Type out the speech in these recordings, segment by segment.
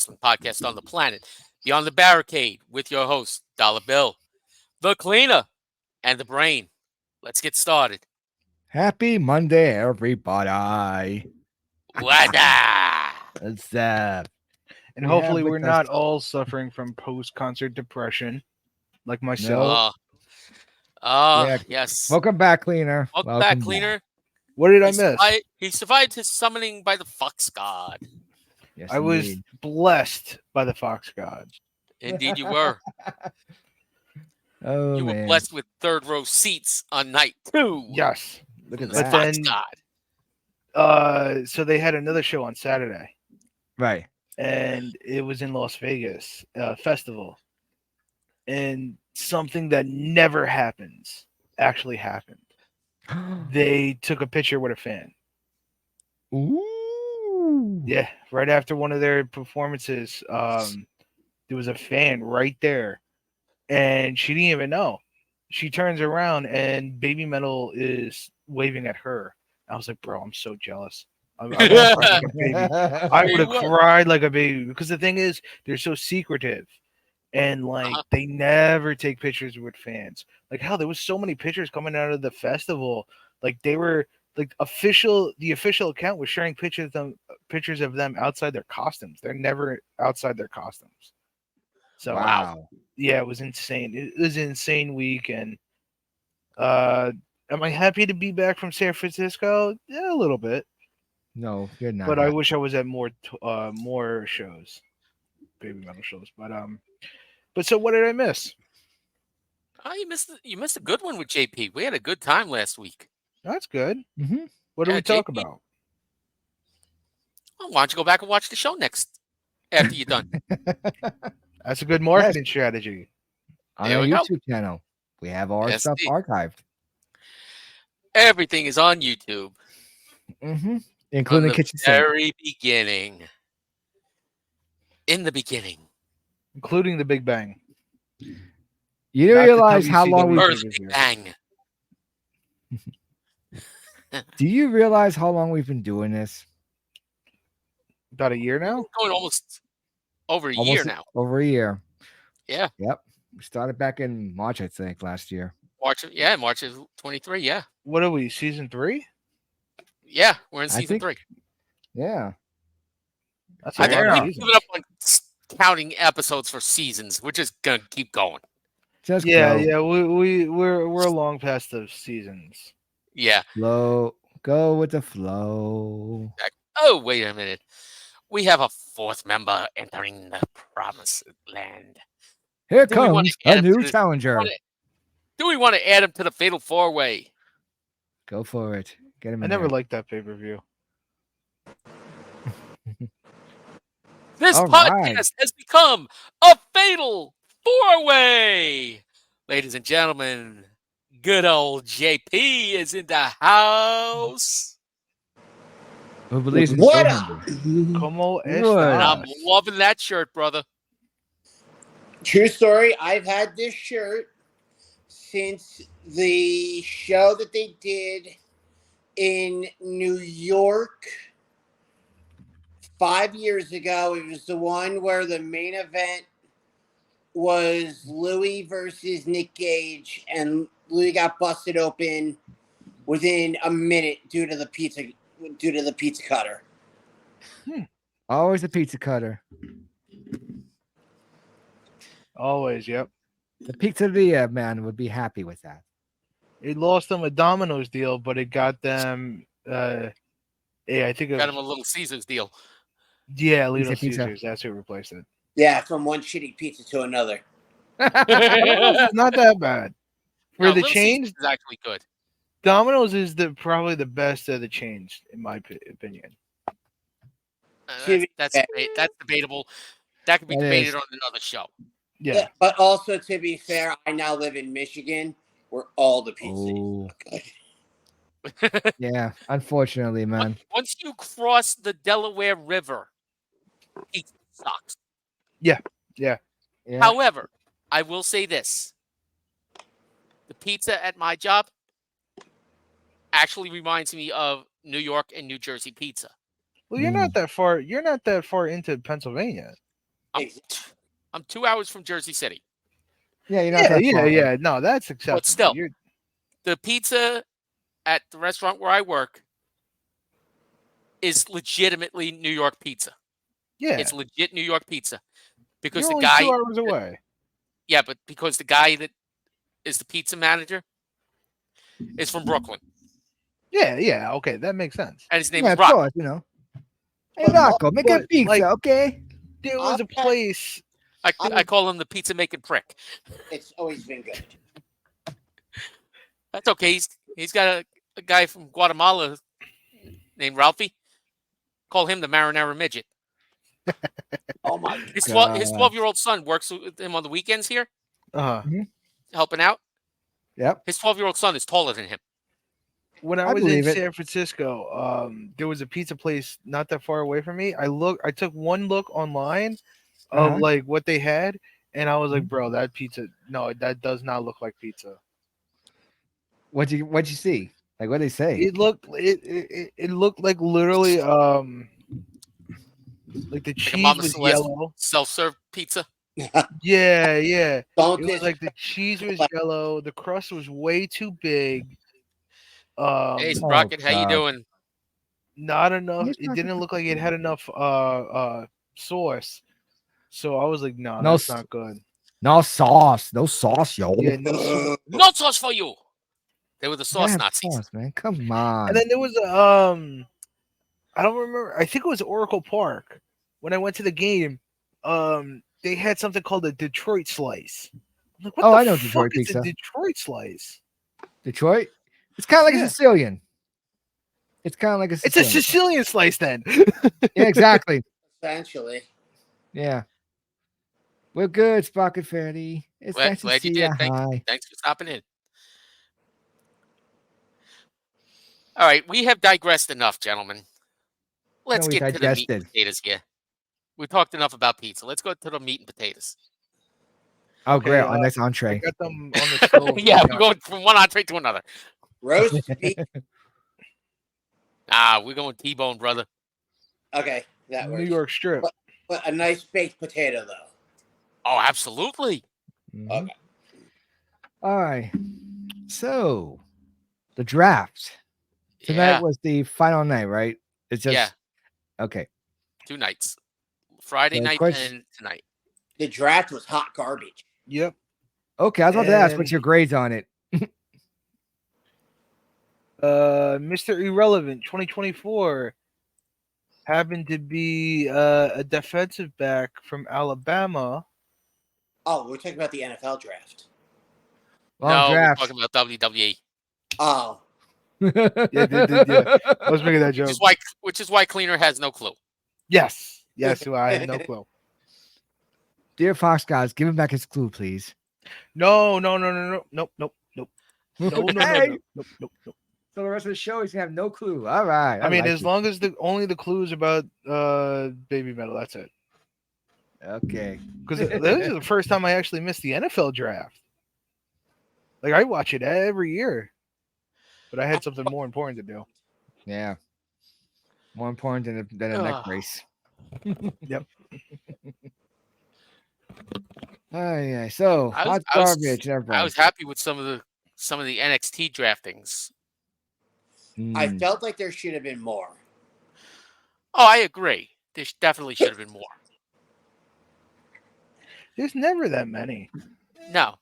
wrestling podcast on the planet, Beyond the Barricade, with your host, Dollar Bill, the cleaner, and the brain. Let's get started. Happy Monday, everybody. Wada! It's And We hopefully have we're with not us- all suffering from post-concert depression like myself. Oh, Yeah. yes. welcome back, cleaner. Welcome back, cleaner. What did I He miss? He survived his summoning by the Fox God. Yes, I was indeed. blessed by the Fox God. Indeed, you were. Oh You were man, blessed with third row seats on night 2. Yes. look from at the that. Fox then- God. So they had another show on Saturday, Right. and it was in Las Vegas festival, and something that never happens actually happened. They took a picture with a fan. Ooh. Yeah, right after one of their performances, there was a fan right there, and she didn't even know. She turns around and Baby Metal is waving at her. I was like, bro, I'm so jealous. I would have cried like a baby. I you would have were. cried like a baby because the thing is, they're so secretive, and like they never take pictures with fans. Like hell, there was so many pictures coming out of the festival. Like they were like the official account was sharing pictures of them outside their costumes. They're never outside their costumes. So Wow. yeah, it was insane. It was an insane week, and am I happy to be back from San Francisco? Yeah, a little bit, No, you're not. but I wish I was at more shows, Baby Metal shows. But so what did I miss? Oh, you missed a good one with JP. We had a good time last week. That's good. hmm What did Yeah, we talk JP. about? Well, why don't you go back and watch the show next after you're done? That's a good marketing strategy. On There our we go. YouTube channel, we have our Yes, stuff indeed. archived, Everything is on YouTube from including the kitchen sink. very beginning. In the beginning, Including the Big Bang. You didn't Not the realize how WCW. long we. or Pay-per-view. the Big Bang. Do you realize how long we've been doing this? About a year now. Going almost over a year Almost now. over a year. Yeah, Yep. We started back in March, I think, last year. March of 23. Yeah, What are we? Season 3? yeah, we're in I season think- 3. Yeah. That's I a think lot of we've seasons. given up on counting episodes for seasons. We're just gonna keep going. Just Yeah, go. yeah. We're long past the seasons. Yeah. Flow. Go with the flow. Oh, wait a minute. We have a fourth member entering the promised land. Here Do we wanna comes add a to new this? challenger. Do we want to add him to the Fatal 4-Way? Go for it. Get him I in never there. liked that pay-per-view. This All podcast right. has become a Fatal 4-Way. Ladies and gentlemen, good old JP is in the house. Who believes in What soul up? hunger? Como Good. And I'm estas? loving that shirt, brother. True story. I've had this shirt since the show that they did in New York 5 years ago. It was the one where the main event was Louis versus Nick Gage, and Louis got busted open within a minute due to the pizza cutter. Always a pizza cutter. Always, yep. The pizzeria man would be happy with that. It lost them a Domino's deal, but it got them. Yeah, I think it Got him was, a little Caesars deal. yeah, Little Pizza. Caesars. That's who replaced it. Yeah, from one shitty pizza to another. Domino's is not that bad. For No, the Little Caesars chains, is actually good. Domino's is probably the best of the chains, in my opinion. That's debatable. That could be It debated is. on another show. Yeah. But also, to be fair, I now live in Michigan, where all the pizza Oh, is good. yeah. Unfortunately, man. Once you cross the Delaware River, pizza sucks. Yeah. However, I will say this. The pizza at my job actually reminds me of New York and New Jersey pizza. Well, you're not that far. You're not that far into Pennsylvania. I'm 2 hours from Jersey City. Yeah, you're not Yeah, that yeah, far. yeah. No, that's acceptable. still. You're- The pizza at the restaurant where I work is legitimately New York pizza. yeah. It's legit New York pizza because You're the only guy, 2 hours away. yeah, but because the guy that is the pizza manager is from Brooklyn, Yeah, yeah. Okay, that makes sense. and his name Yeah, is of Rock. course, you know. Hey, But- Rocco, make a but, pizza, like- okay? There was a Okay. place. I call him the pizza making prick. It's always been good. That's okay. He's got a guy from Guatemala named Ralphie. Call him the marinara midget. Oh my His God. 12-year-old son works with him on the weekends here, helping out. Yep. His 12-year-old son is taller than him. When I I was in believe it. San Francisco, there was a pizza place not that far away from me. I took one look online of Uh-huh. like what they had, and I was like, bro, that pizza, no, that does not look like pizza. What'd you see? Like what'd they say? It looked like literally like the Like a cheese Mama was Celeste yellow. self-serve pizza. Yeah, yeah. Don't It was dis- like the cheese was yellow. The crust was way too big. Hey, Oh, Sprocket, how you God. doing? Not enough. Yes, It didn't look like it had enough sauce. So I was like, no, No that's s- not good. No sauce. No sauce, yo. Yeah, no sauce. No sauce for you. They were the sauce Have Nazis. sauce, man. Come on. And then there was a I don't remember. I think it was Oracle Park. When I went to the game, they had something called a Detroit slice. I'm like, what Oh, the I know fuck Detroit is pizza. a Detroit slice? Detroit? It's kind of like Yeah. a Sicilian. It's kind of like a It's a Sicilian. Sicilian slice then. Yeah, exactly. essentially. Yeah. We're good, Sprocket Fatty. It's Glad- nice to glad see you you. did. Hi. Thanks for stopping in. All right, we have digressed enough, gentlemen. Let's we get to the meat and digested. potatoes here. We talked enough about pizza. Let's go to the meat and potatoes. Oh, Okay, great. Our next I entree. got them on the stove. Yeah, right we're now. going from one entree to another. Roast beef. We're going T-bone, brother. Okay, that New works. York strip. But a nice baked potato though. Oh, absolutely. Mhm. Okay. All right. So, the draft. Tonight Yeah, was the final night, right? It's just yeah. okay. 2 nights. Friday So, night question- and tonight. The draft was hot garbage. Yep. Okay, I was about to ask And- what's your grades on it. Mr. Irrelevant 2024 happened to be a defensive back from Alabama. Oh, we're talking about the NFL draft. Long No, we're draft. talking about WWE. Oh, Yeah, I was making that joke. Which is why Cleaner has no clue. Yes. Yes, I have no clue. Dear Fox guys, give him back his clue, please. No. Nope. Okay. Nope. So the rest of the show, he's gonna have no clue. All right. I mean, like as it. long as only the clues about Baby Metal, that's it. Okay. Because this is the first time I actually missed the NFL draft. Like I watch it every year, but I had something more important to do. Yeah. More important than a neck Ugh. brace. Yep. Oh yeah. So I was- hot I was- garbage. I was happy with some of the NXT draftings. I Mm. felt like there should have been more. Oh, I agree. There definitely should have been more. There's never that many. No,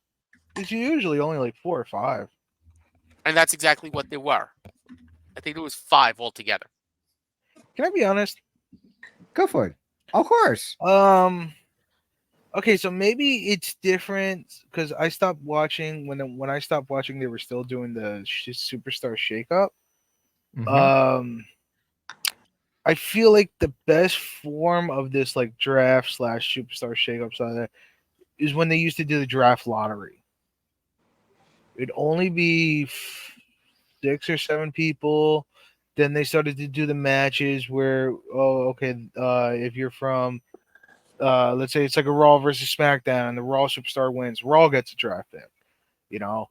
There's usually only like 4 or 5. and that's exactly what they were. I think there was 5 altogether. Can I be honest? Go for it. Of course. Okay, so maybe it's different because I stopped watching when I stopped watching. They were still doing the Superstar Shakeup. Mhm. I feel like the best form of this like draft / Superstar Shakeup is when they used to do the draft lottery. It'd only be 6 or 7 people. Then they started to do the matches where, if you're from, let's say it's like a Raw versus SmackDown, and the Raw superstar wins, Raw gets a draft pick. You know,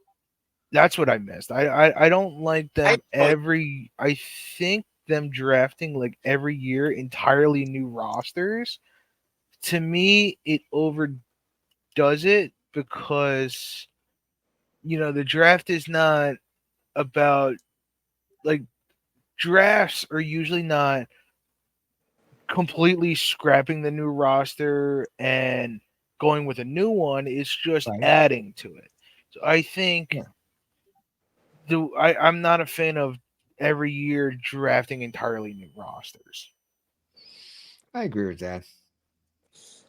that's what I missed. I don't like them I think them drafting like every year entirely new rosters to me, it overdoes it because the draft is not about like drafts are usually not completely scrapping the new roster and going with a new one. It's just Right. adding to it. So I think Yeah. I'm not a fan of every year drafting entirely new rosters. I agree with that.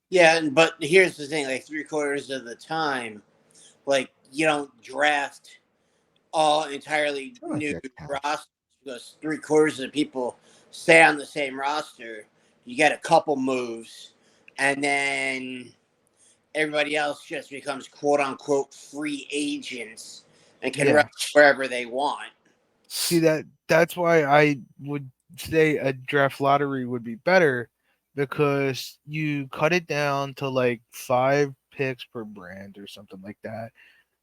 Yeah, but here's the thing: like 3/4 of the time, like you don't draft all entirely I like new that couch. rosters because 3/4 of the people stay on the same roster. You get a couple moves, and then everybody else just becomes quote unquote free agents and can Yeah. rush wherever they want. See that's why I would say a draft lottery would be better because you cut it down to like 5 picks per brand or something like that.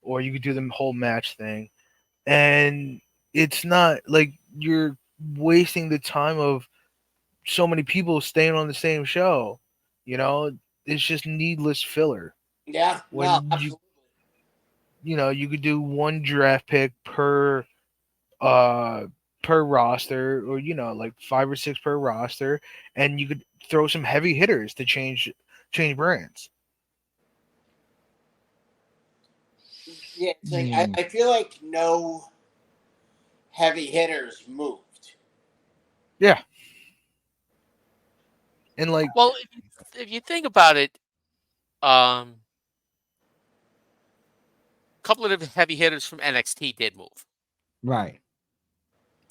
Or you could do the whole match thing. And it's not like you're wasting the time of so many people staying on the same show. You know, it's just needless filler. Yeah, no, When absolutely. you could do one draft pick uh per roster, or like 5 or 6 per roster, and you could throw some heavy hitters to change brands. Yeah, it's like Hmm. I feel like no heavy hitters moved. Yeah, and like Well, if you think about it, a couple of the heavy hitters from NXT did move. Right.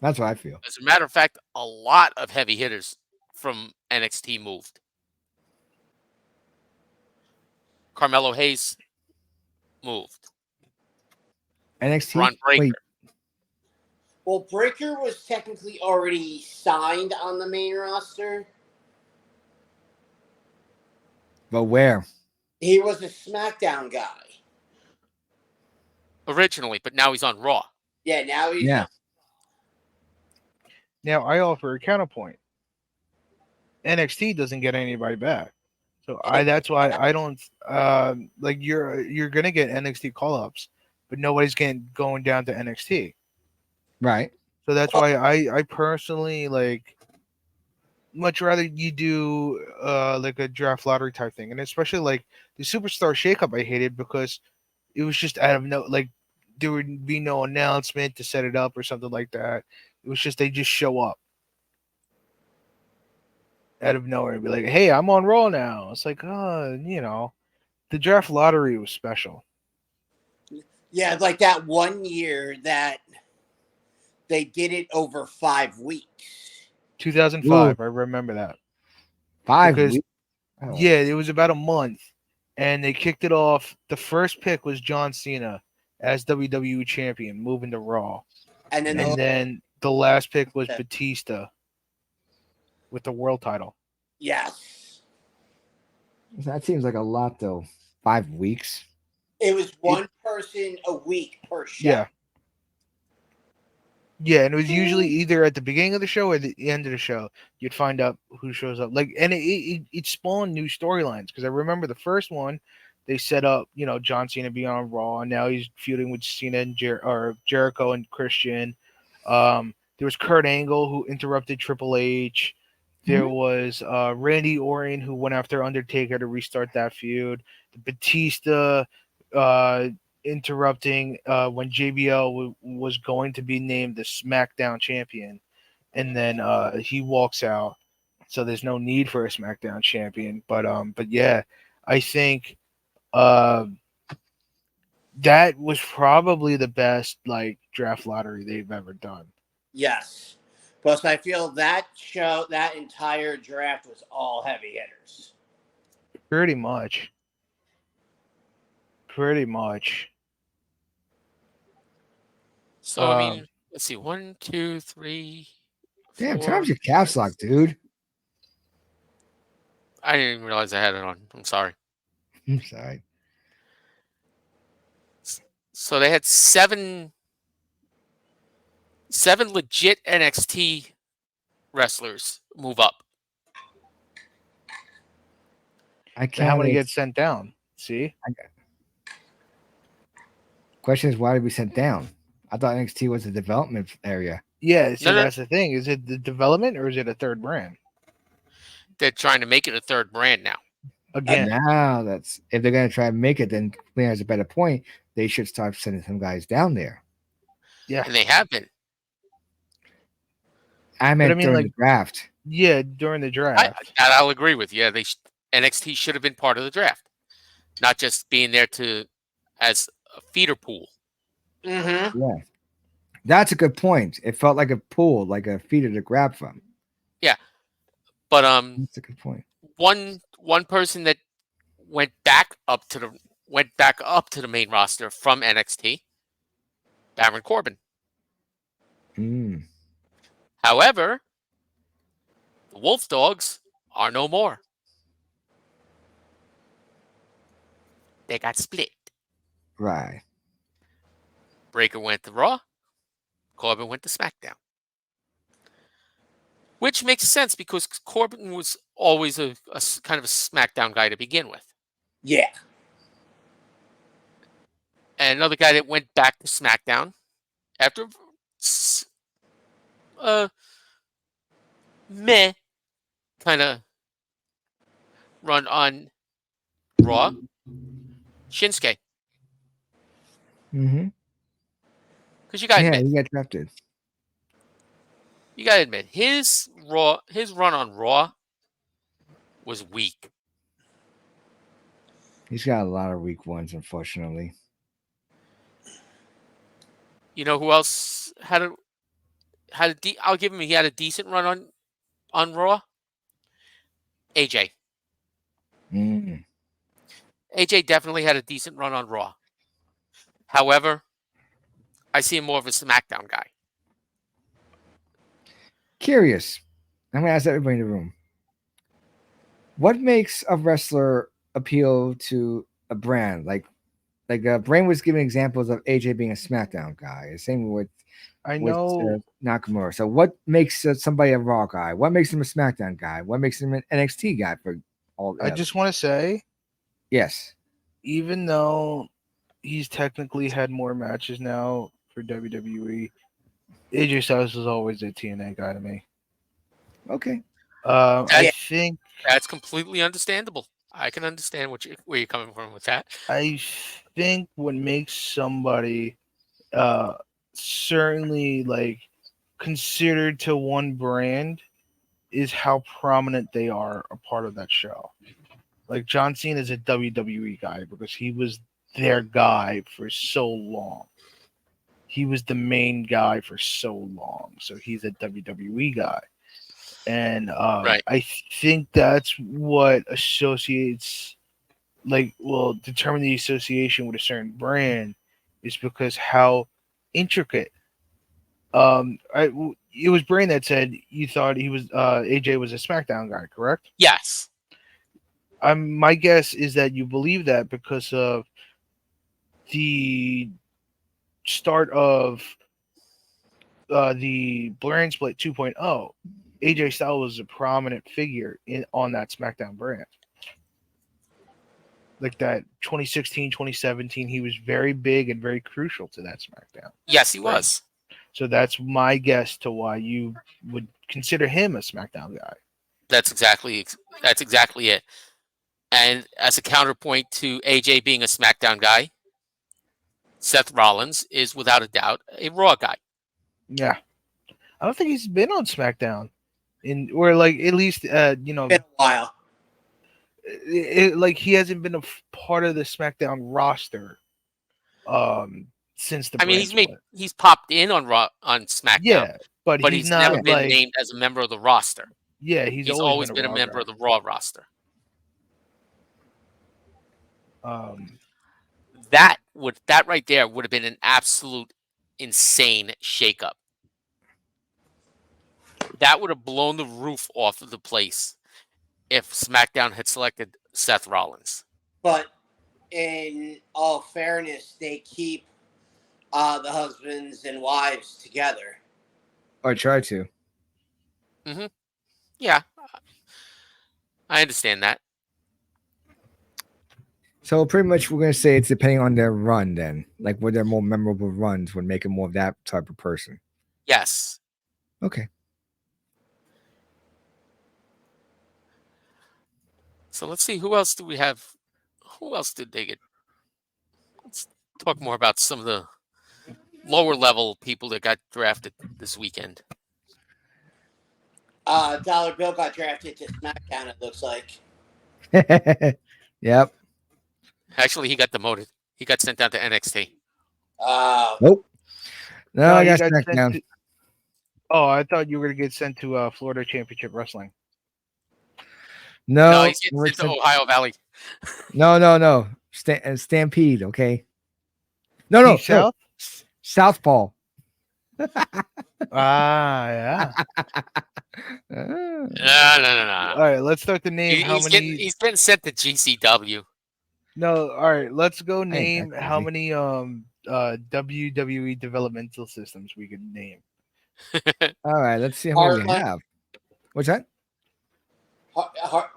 That's what I feel. As a matter of fact, a lot of heavy hitters from NXT moved. Carmelo Hayes moved. NXT. Braun Breaker. Wait, Well, Breaker was technically already signed on the main roster. but where? He was a SmackDown guy. Originally, but now he's on Raw. Yeah, now he's Yeah. now I offer a counterpoint. NXT doesn't get anybody back. So that's why I don't like you're gonna get NXT call ups, but nobody's going down to NXT. Right. So that's why I personally like much rather you do like a draft lottery type thing, and especially like the superstar shakeup I hated because it was just out of no like there would be no announcement to set it up or something like that. It was just they just show up out of nowhere and be like, "Hey, I'm on Raw now." It's like, the draft lottery was special. yeah, like that one year that they did it over 5 weeks. 2005, I remember that 5 weeks. because Oh, yeah, it was about a month, and they kicked it off. The first pick was John Cena as WWE champion, moving to Raw, And then and then the last pick was Batista with the world title. yes, that seems like a lot, though. 5 weeks. it was one person a week per show. Yeah. Yeah, and it was usually either at the beginning of the show or the end of the show. You'd find out who shows up. Like, and it spawned new storylines because I remember the first one, they set up John Cena being on Raw, and now he's feuding with Cena and Jericho and Christian. There was Kurt Angle who interrupted Triple H. There was Randy Orton who went after Undertaker to restart that feud. The Batista interrupting when JBL was going to be named the SmackDown champion, and then he walks out, so there's no need for a SmackDown champion. But yeah, I think that was probably the best like draft lottery they've ever done. Yes. Plus, I feel that entire draft was all heavy hitters. Pretty much. Pretty much. So I mean, let's see, 1, 2, 3. Damn, 4, turn off your caps lock, dude. I didn't even realize I had it on. I'm sorry. I'm sorry. So they had seven legit NXT wrestlers move up. I So how many counted. get sent down? See? Question is, why did we sent down? I thought NXT was a development area. Yeah, see, No, no. that's the thing. Is it the development or is it a third brand? They're trying to make it a third brand now. Again, Now that's if they're gonna try and make it, then Clean has a better point. They should start sending some guys down there. yeah. And they have been. I meant I mean, during like, the draft. Yeah, during the draft. I'll agree with you. Yeah, NXT should have been part of the draft, not just being there as a feeder pool. Mm-hmm. Yeah, that's a good point. It felt like a pool, like a feeder to grab from. But That's a good point. one person that went back up to the main roster from NXT, Baron Corbin. Mm. However, the Wolf Dogs are no more. They got split. Right. Breaker went to Raw. Corbin went to SmackDown. Which makes sense because Corbin was always a kind of a SmackDown guy to begin with. Yeah. And another guy that went back to SmackDown after meh kind of run on Raw, Shinsuke. Mm-hmm. Because you got to Yeah, admit, he got drafted. his run on Raw was weak. He's got a lot of weak ones, unfortunately. You know who else I'll give him. He had a decent run on Raw. AJ. Mm. AJ definitely had a decent run on Raw. However, I see him more of a SmackDown guy. Curious. I'm gonna ask everybody in the room. What makes a wrestler appeal to a brand? Like Brain was giving examples of AJ being a SmackDown guy. Same with I know. Nakamura. So what makes somebody a Raw guy? What makes him a SmackDown guy? What makes him an NXT guy? For all, I just want to say, yes, even though he's technically had more matches now for WWE, AJ Styles is always a TNA guy to me. okay. I think That's completely understandable. I can understand where you're coming from with that. I think what makes somebody certainly like considered to one brand is how prominent they are a part of that show. Like John Cena is a WWE guy because he was their guy for so long. He was the main guy for so long, so he's a WWE guy. And Right. I think that's what associates, determine the association with a certain brand is because how intricate. It was Brain that said you thought he was AJ was a SmackDown guy, correct? Yes. My guess is that you believe that because of the start of the Blur and Split 2.0. AJ Styles was a prominent figure on that SmackDown brand. Like that 2016, 2017, he was very big and very crucial to that SmackDown. Yes, he was. So that's my guess to why you would consider him a SmackDown guy. That's exactly it. And as a counterpoint to AJ being a SmackDown guy, Seth Rollins is without a doubt a Raw guy. Yeah. I don't think he's been on SmackDown or like at least Been a while. Like he hasn't been a part of the SmackDown roster since the I mean, brand split. he's popped in on Raw on SmackDown. Yeah, but he's not never been like, named as a member of the roster. Yeah, He's always been a Raw member guy. of the Raw roster. That right there would have been an absolute insane shakeup. That would have blown the roof off of the place if SmackDown had selected Seth Rollins. But in all fairness, they keep the husbands and wives together. Or try to. Mm-hmm. Yeah, I understand that. So pretty much we're gonna say it's depending on their run then. Like were there more memorable runs would make him more of that type of person. Yes. Okay. So let's see, who else do we have? Who else did they get? Let's talk more about some of the lower level people that got drafted this weekend. Dollar Bill got drafted to SmackDown, it looks like. Yep. Actually, he got demoted. He got sent down to NXT. Nope. No, I he got got sent SmackDown. to- Oh, I thought you were gonna get sent to Florida Championship Wrestling. No, No, he's getting we're sent to sent- Ohio Valley. no. Stampede, okay. No. Deep South? Southpaw. Yeah. No. All right, let's start to name how He's many. he's getting sent to GCW. No, all right, let's go name that how crazy. many WWE developmental systems we could name. All right, let's see how many we Heartland. have. What's that?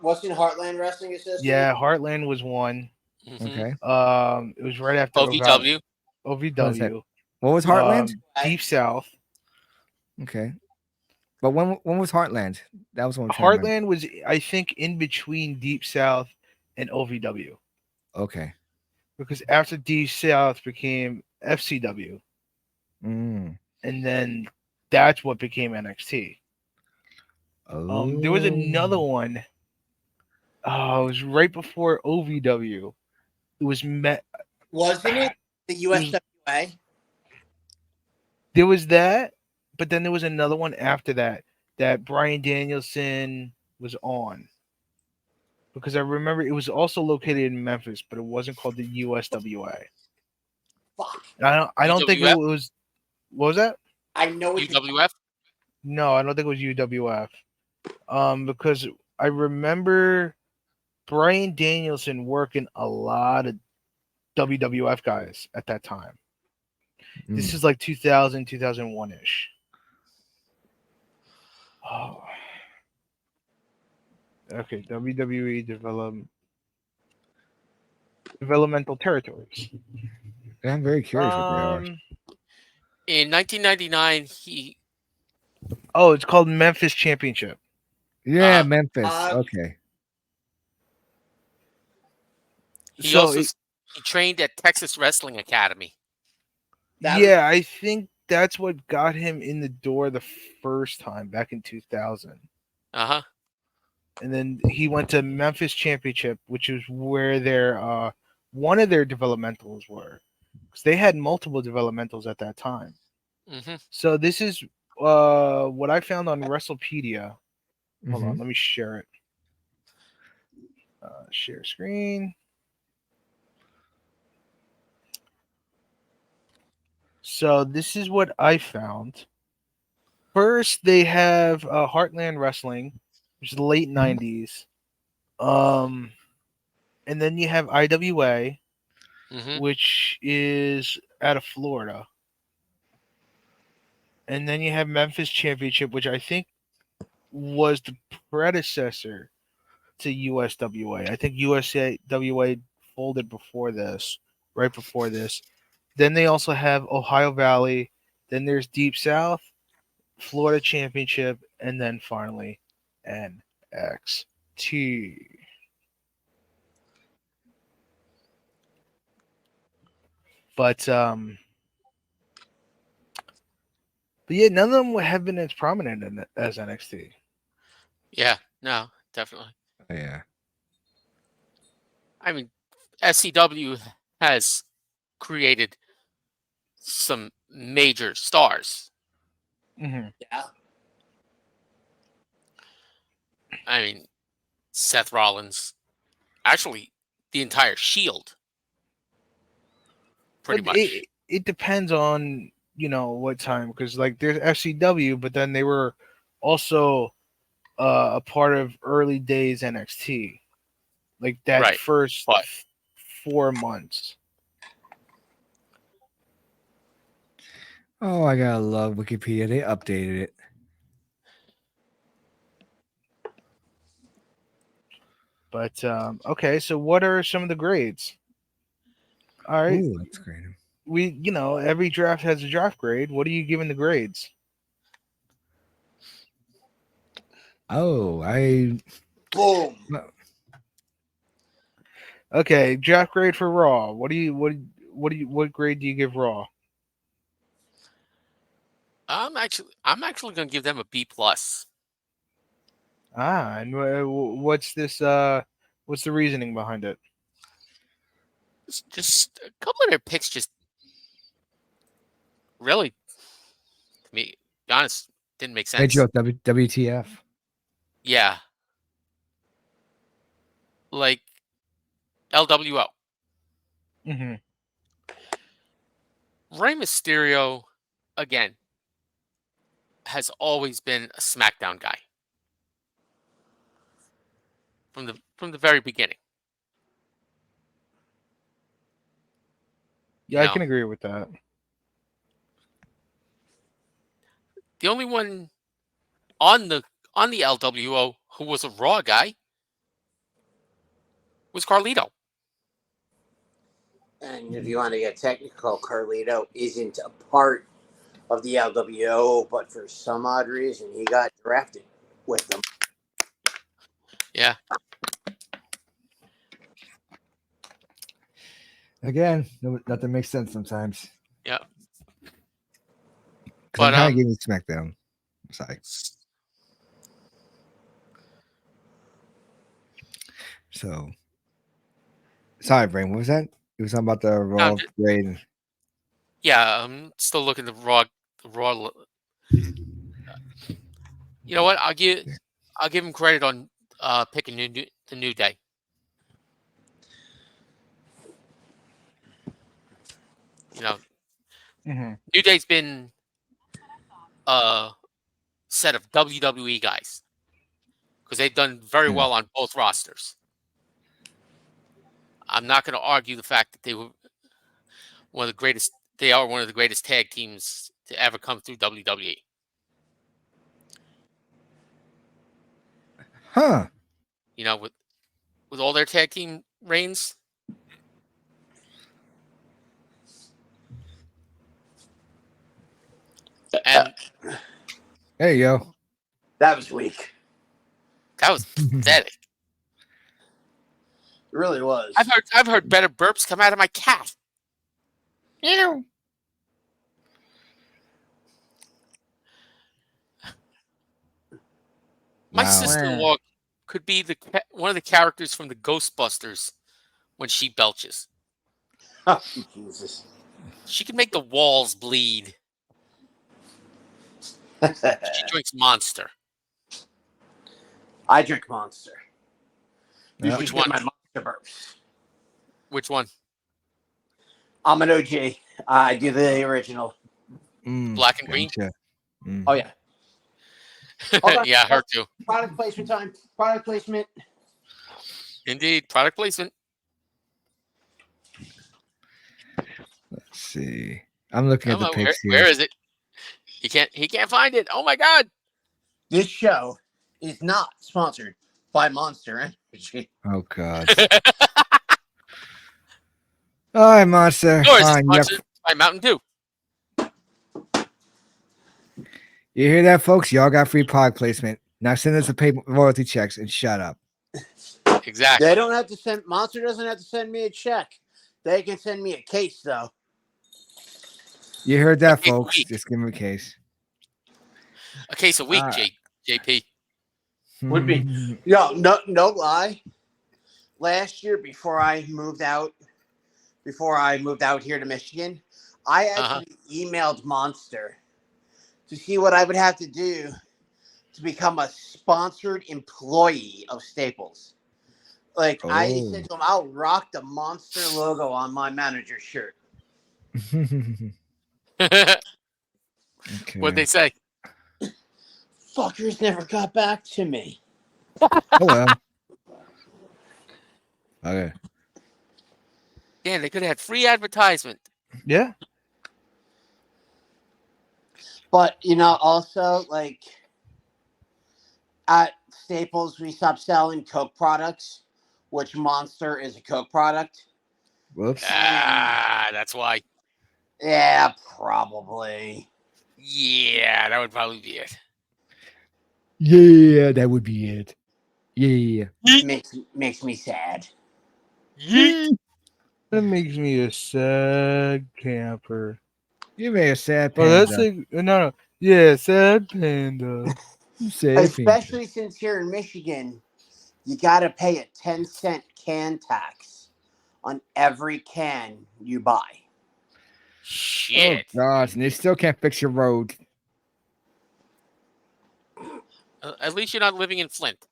Wasn't Heartland Wrestling Association? Yeah, Heartland was one. Mhm. Okay. It was right after OVW. OVW. What was Heartland? Deep South. Okay. But when was Heartland? That was one. Heartland was, I think, in between Deep South and OVW, Okay. because after Deep South became FCW, Mm. and then that's what became NXT. Oh. There was another one. Oh, it was right before OVW. It was Wasn't it the USWA? There was that, but then there was another one after that that Brian Danielson was on. Because I remember it was also located in Memphis, but it wasn't called the USWA. Fuck. I don't think it UWF? was. What was that? I know it's UWF. No, I don't think it was UWF. Because I remember Brian Danielson working a lot of WWF guys at that time. This is like 2000, 2001-ish. Oh. Okay, WWE developmental territories. I'm very curious what they are. In 1999, he Oh, it's called Memphis Championship. Yeah, Memphis. uh, Okay. he also he trained at Texas Wrestling Academy. Yeah, I think that's what got him in the door the first time back in 2000. Uh-huh. And then he went to Memphis Championship, which is where their one of their developmentals were, because they had multiple developmentals at that time. Mm-hmm. So this is what I found on WrestlePedia. Hold on, let me share it. Share screen. So this is what I found. First, they have Heartland Wrestling, which is the late 90s. And then you have IWA, which is out of Florida. And then you have Memphis Championship, which I think was the predecessor to USWA. I think USWA folded before this, right before this. Then they also have Ohio Valley. Then there's Deep South, Florida Championship, and then finally NXT. But yeah, none of them have been as prominent as NXT. Yeah, no, definitely. Yeah. I mean, SCW has created some major stars. Mm-hmm. Yeah. I mean, Seth Rollins, actually, the entire Shield. Pretty But much. It depends on what time, because like there's FCW, but then they were also a part of early days NXT, like that Right, first but 4 months. Oh, I gotta love Wikipedia. They updated it. But okay, so what are some of the grades? All right, Ooh, that's great. every draft has a draft grade. What are you giving the grades? Oh, Boom. Okay, draft grade for Raw. What grade do you give Raw? I'm actually going to give them a B plus. And what's this? What's the reasoning behind it? It's just a couple of their picks just really, to me, be honest, didn't make Hey sense. Joe, WTF? Yeah, like LWO. Mm-hmm. Rey Mysterio, again, has always been a SmackDown guy from the very beginning. Yeah, I can agree with that. The only one on the LWO who was a Raw guy was Carlito. And if you want to get technical, Carlito isn't a part of the LWO, but for some odd reason, he got drafted with them. Yeah. Again, nothing makes sense sometimes. Yeah. But But I'm kind of giving SmackDown. I'm sorry. So, sorry, Brain. What was that? You were talking about the Raw grade. Yeah, I'm still looking at the Raw. You know what? I'll give him credit on picking the New Day. You know, Mm-hmm. New Day's been a set of WWE guys because they've done very well on both rosters. I'm not going to argue the fact that they were one of the greatest. They are one of the greatest tag teams to ever come through WWE. Huh. You know, with all their tag team reigns. And there you go. That was weak. That was pathetic. It really was. I've heard better burps come out of my cat. Ew. My Wow. sister-in-law could be one of the characters from the Ghostbusters when she belches. Oh, Jesus. She can make the walls bleed. She drinks Monster. I drink Monster. You Which should one? get my Monster burps. Which one? I'm an OG. I do the original. Black and green? Gotcha. Oh, yeah. Yeah, her too. Product placement time. Product placement. Indeed. Product placement. Let's see. I'm looking at the picks here. Where is it? He can't find it. Oh my God. This show is not sponsored by Monster Energy. Oh God. All right, Monster. Nor is it Fine, sponsored by Mountain Dew. you hear that, folks? Y'all got free product placement. Now send us a pay royalty checks and shut up. Exactly. They don't have to send Monster doesn't have to send me a check. They can send me a case though. You heard that, case a folks? week. Just give them a case. A case a week, JP. Would be. Yo, no lie. Last year before I moved out here to Michigan, I actually emailed Monster to see what I would have to do to become a sponsored employee of Staples. Like I said to him, I'll rock the Monster logo on my manager's shirt. Okay. What'd they say? Fuckers never got back to me. Oh well. Okay. Yeah, they could have had free advertisement. Yeah. But also like at Staples, we stopped selling Coke products. which Monster is a Coke product. Whoops. That's why. Yeah, probably. Yeah, that would probably be it. Yeah, that would be it. Yeah. Makes me sad. Yeet. That makes me a sad camper. You made a sad Oh, panda. that's like no. Yeah, sad panda. You sad panda. Especially since here in Michigan, you got to pay a 10-cent can tax on every can you buy. Shit. Oh gosh, and they still can't fix your road. At least you're not living in Flint.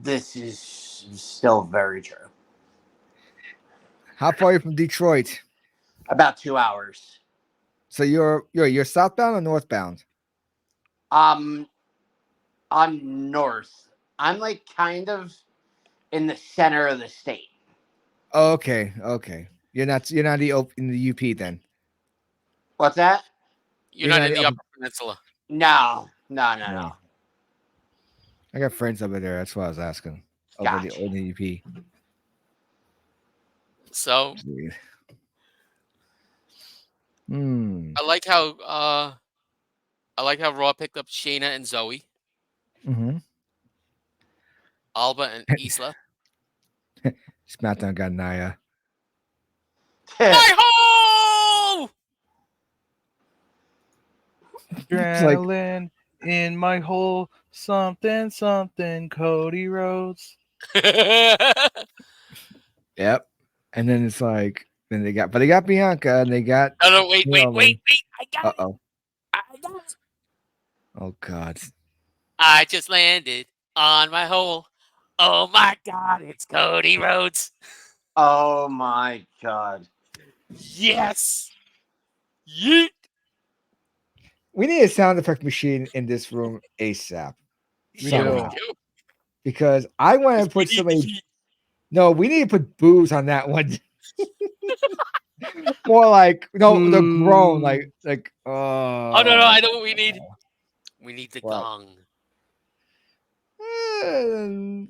This is still very true. How far are you from Detroit? About 2 hours. So you're southbound or northbound? I'm north. I'm like kind of in the center of the state. Oh, okay. You're not in the UP then. What's that? You're You're not not in the up- Upper Peninsula. No. No. I got friends over there. That's why I was asking. Over Gotcha. the UP. So Sweet. I like how Raw picked up Shayna and Zoe, Mm-hmm. Alba and Isla. SmackDown got Naya. Hi-ho! like- Adrenaline in my hole. Something, Cody Rhodes. Yep. And then it's like they got Bianca and they got No, wait. Naomi. I got it. Uh-oh. I got it. Oh God. I just landed on my hole. Oh my God, it's Cody Rhodes. Oh my god. Yes. Yeet. We need a sound effect machine in this room ASAP. We Somehow. do. Because I want to put somebody. No, we need to put booze on that one. More like the groan, like Oh no, I know what we need. We need the What? gong.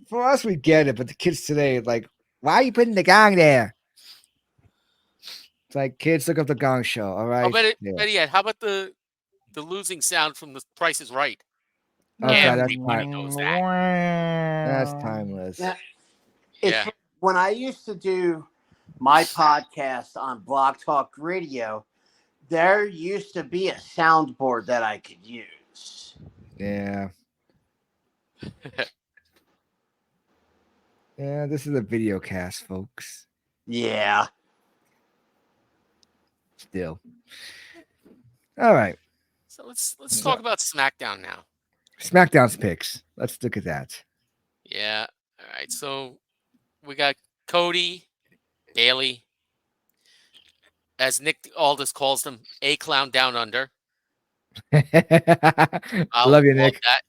For us, we get it, but the kids today, like, why are you putting the gong there? It's like, kids, look up the Gong Show. All right. Oh, better Yeah. yet, how about the losing sound from The Price is Right? Oh, God, Everybody knows that. that's timeless. Yeah. It's Yeah. when I used to do my podcast on Blog Talk Radio, there used to be a soundboard that I could use. Yeah. Yeah, this is a video cast, folks. Yeah. Still. All right. So let's talk about SmackDown now. SmackDown's picks. Let's look at that. Yeah. All right. So we got Cody, Bailey, as Nick Aldis calls them, A Clown Down Under. Love you, Nick. That.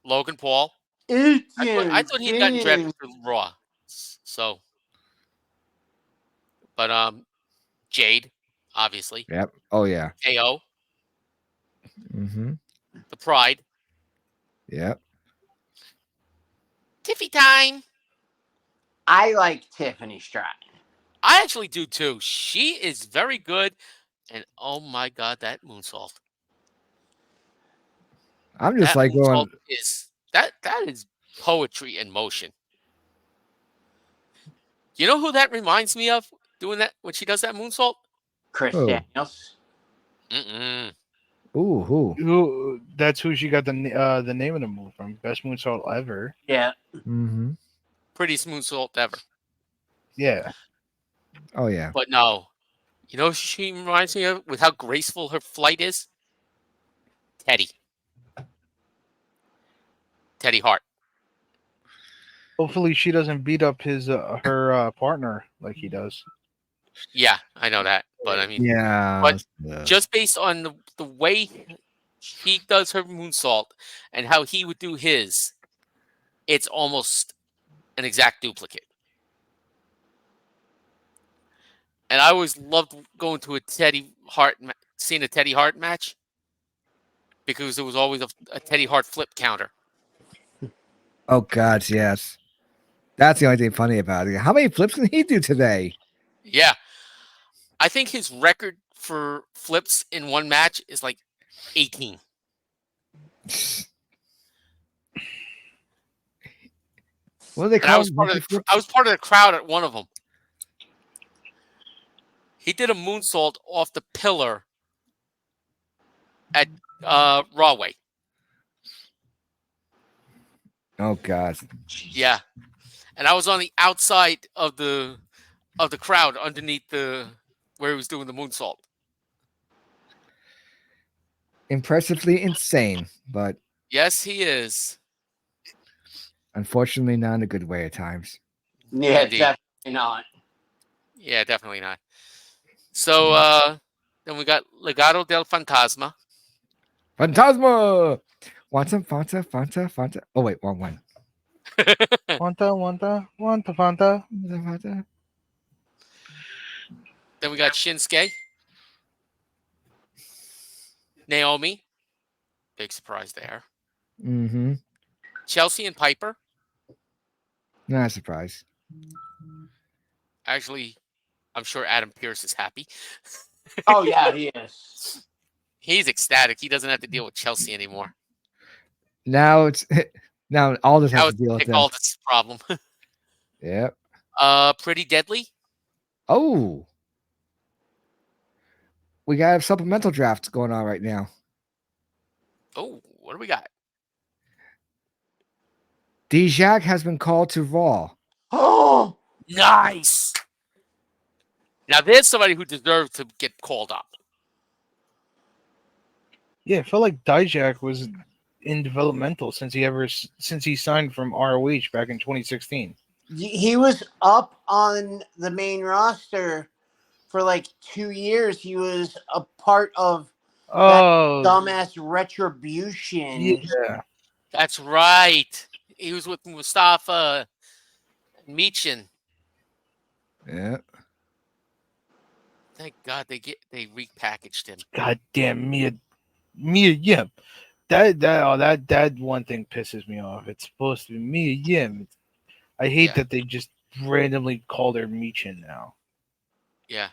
Logan Paul. I thought he'd gotten drafted for Raw. So, but Jade, obviously. Yep. Oh yeah. KO, Mm-hmm. the Pride, Yep. Tiffy time. I like Tiffany Stratton. I actually do too. She is very good, and oh my God, that moonsault. I'm just That like going. moonsault is that is poetry in motion. You know who that reminds me of doing that when she does that moonsault? Chris Oh. Daniels. Mm-mm. Ooh, who? That's who she got the name of the move from. Best moonsault ever. Yeah. Mm-hmm. Prettiest moonsault ever. Yeah. Oh yeah. But no, you know who she reminds me of with how graceful her flight is? Teddy Hart. Hopefully she doesn't beat up his her partner like he does. Yeah, I know that. But I mean, Yeah. But just based on the way he does her moonsault and how he would do his, it's almost an exact duplicate. And I always loved going to seeing a Teddy Hart match because there was always a Teddy Hart flip counter. Oh God, yes. That's the only thing funny about it. How many flips can he do today? Yeah. I think his record for flips in one match is like 18. What do they And call him? Monkey flips? I was part of the crowd at one of them. He did a moonsault off the pillar at Rawway. Oh God. Yeah. And I was on the outside of the crowd underneath where he was doing the moonsault. Impressively insane, but Yes, he is. unfortunately not in a good way at times. Yeah, Indeed. definitely not. Yeah, definitely not. So then we got Legado del Fantasma. Phantasma! Fanta. Oh wait, wrong one. Wanta. Fanta. Then we got Shinsuke. Naomi. Big surprise there. Mm-hmm. Chelsea and Piper. Not a surprise. Actually, I'm sure Adam Pearce is happy. Oh yeah, he is. He's ecstatic. He doesn't have to deal with Chelsea anymore. Now it's now all this That has was to deal with Nick them. Aldis' problem. Yep. Pretty Deadly. Oh. We got supplemental drafts going on right now. Oh, what do we got? Dijak has been called to Raw. Oh, Nice. Now there's somebody who deserves to get called up. Yeah, I felt like Dijak was in developmental since he signed from ROH back in 2016. he was up on the main roster for like 2 years. He was a part of Oh, dumbass Retribution. yeah. That's right. He was with Mustafa Michin. Yeah. Thank God they repackaged him. God damn Mia, Yim. That one thing pisses me off. It's supposed to be Mia Yim. I hate Yeah. that they just randomly called her Michin now. Yeah.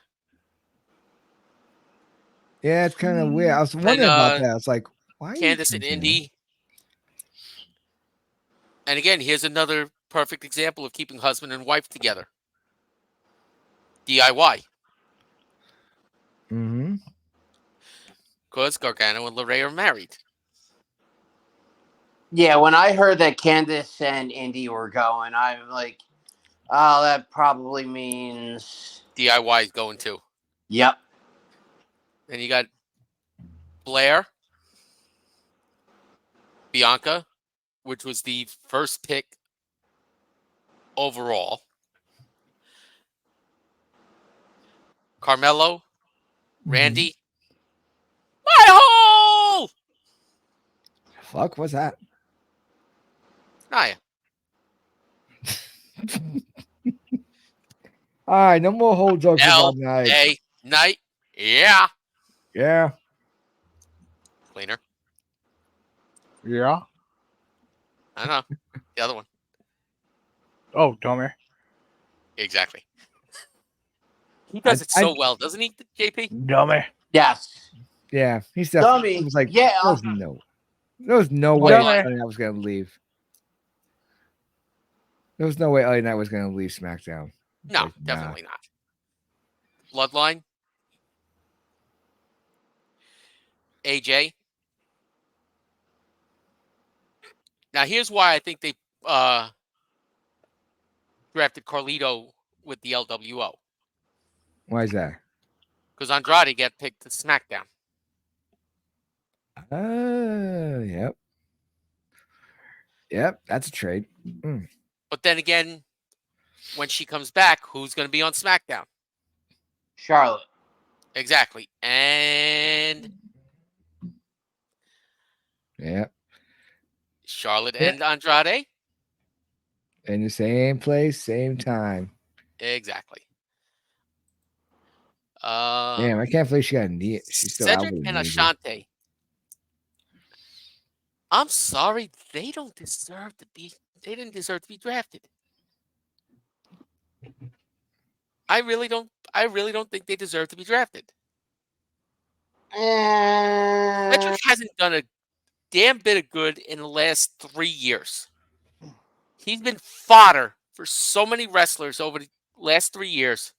Yeah, it's kind of weird. I was wondering about that. I was like, why? Candice and Indy. And again, here's another perfect example of keeping husband and wife together. DIY. Mm-hmm. Because Gargano and LeRae are married. Yeah, when I heard that Candice and Indy were going, I'm like, oh, that probably means. DIY is going too. Yep. Then you got Blair, Bianca, which was the first pick overall. Carmelo, Randy. My hole! Fuck, what's that? Naya. All right, no more whole jokes about night. L.A. Knight. Yeah. Yeah. Cleaner. Yeah. I know. The other one. Oh, Domer. Exactly. He does it so well, doesn't he, JP? Domer. Yes. Yeah, he's definitely. Dummy. I was like, Yeah. there was no way Dummy. LA Knight was gonna leave. There was no way LA Knight was gonna leave SmackDown. No, Like, definitely not. Bloodline. AJ. Now, here's why I think they drafted Carlito with the LWO. Why is that? Because Andrade got picked to SmackDown. Yep. Yep, that's a trade. Mm. But then again, when she comes back, who's going to be on SmackDown? Charlotte. Exactly. And Yep. Charlotte and Andrade? In the same place, same time. Exactly. Damn, I can't believe she got a knee. She's still out Cedric with a and knee. Ashante. I'm sorry, they didn't deserve to be drafted. I really don't think they deserve to be drafted. Cedric Uh, hasn't done a damn bit of good in the last 3 years. He's been fodder for so many wrestlers over the last 3 years.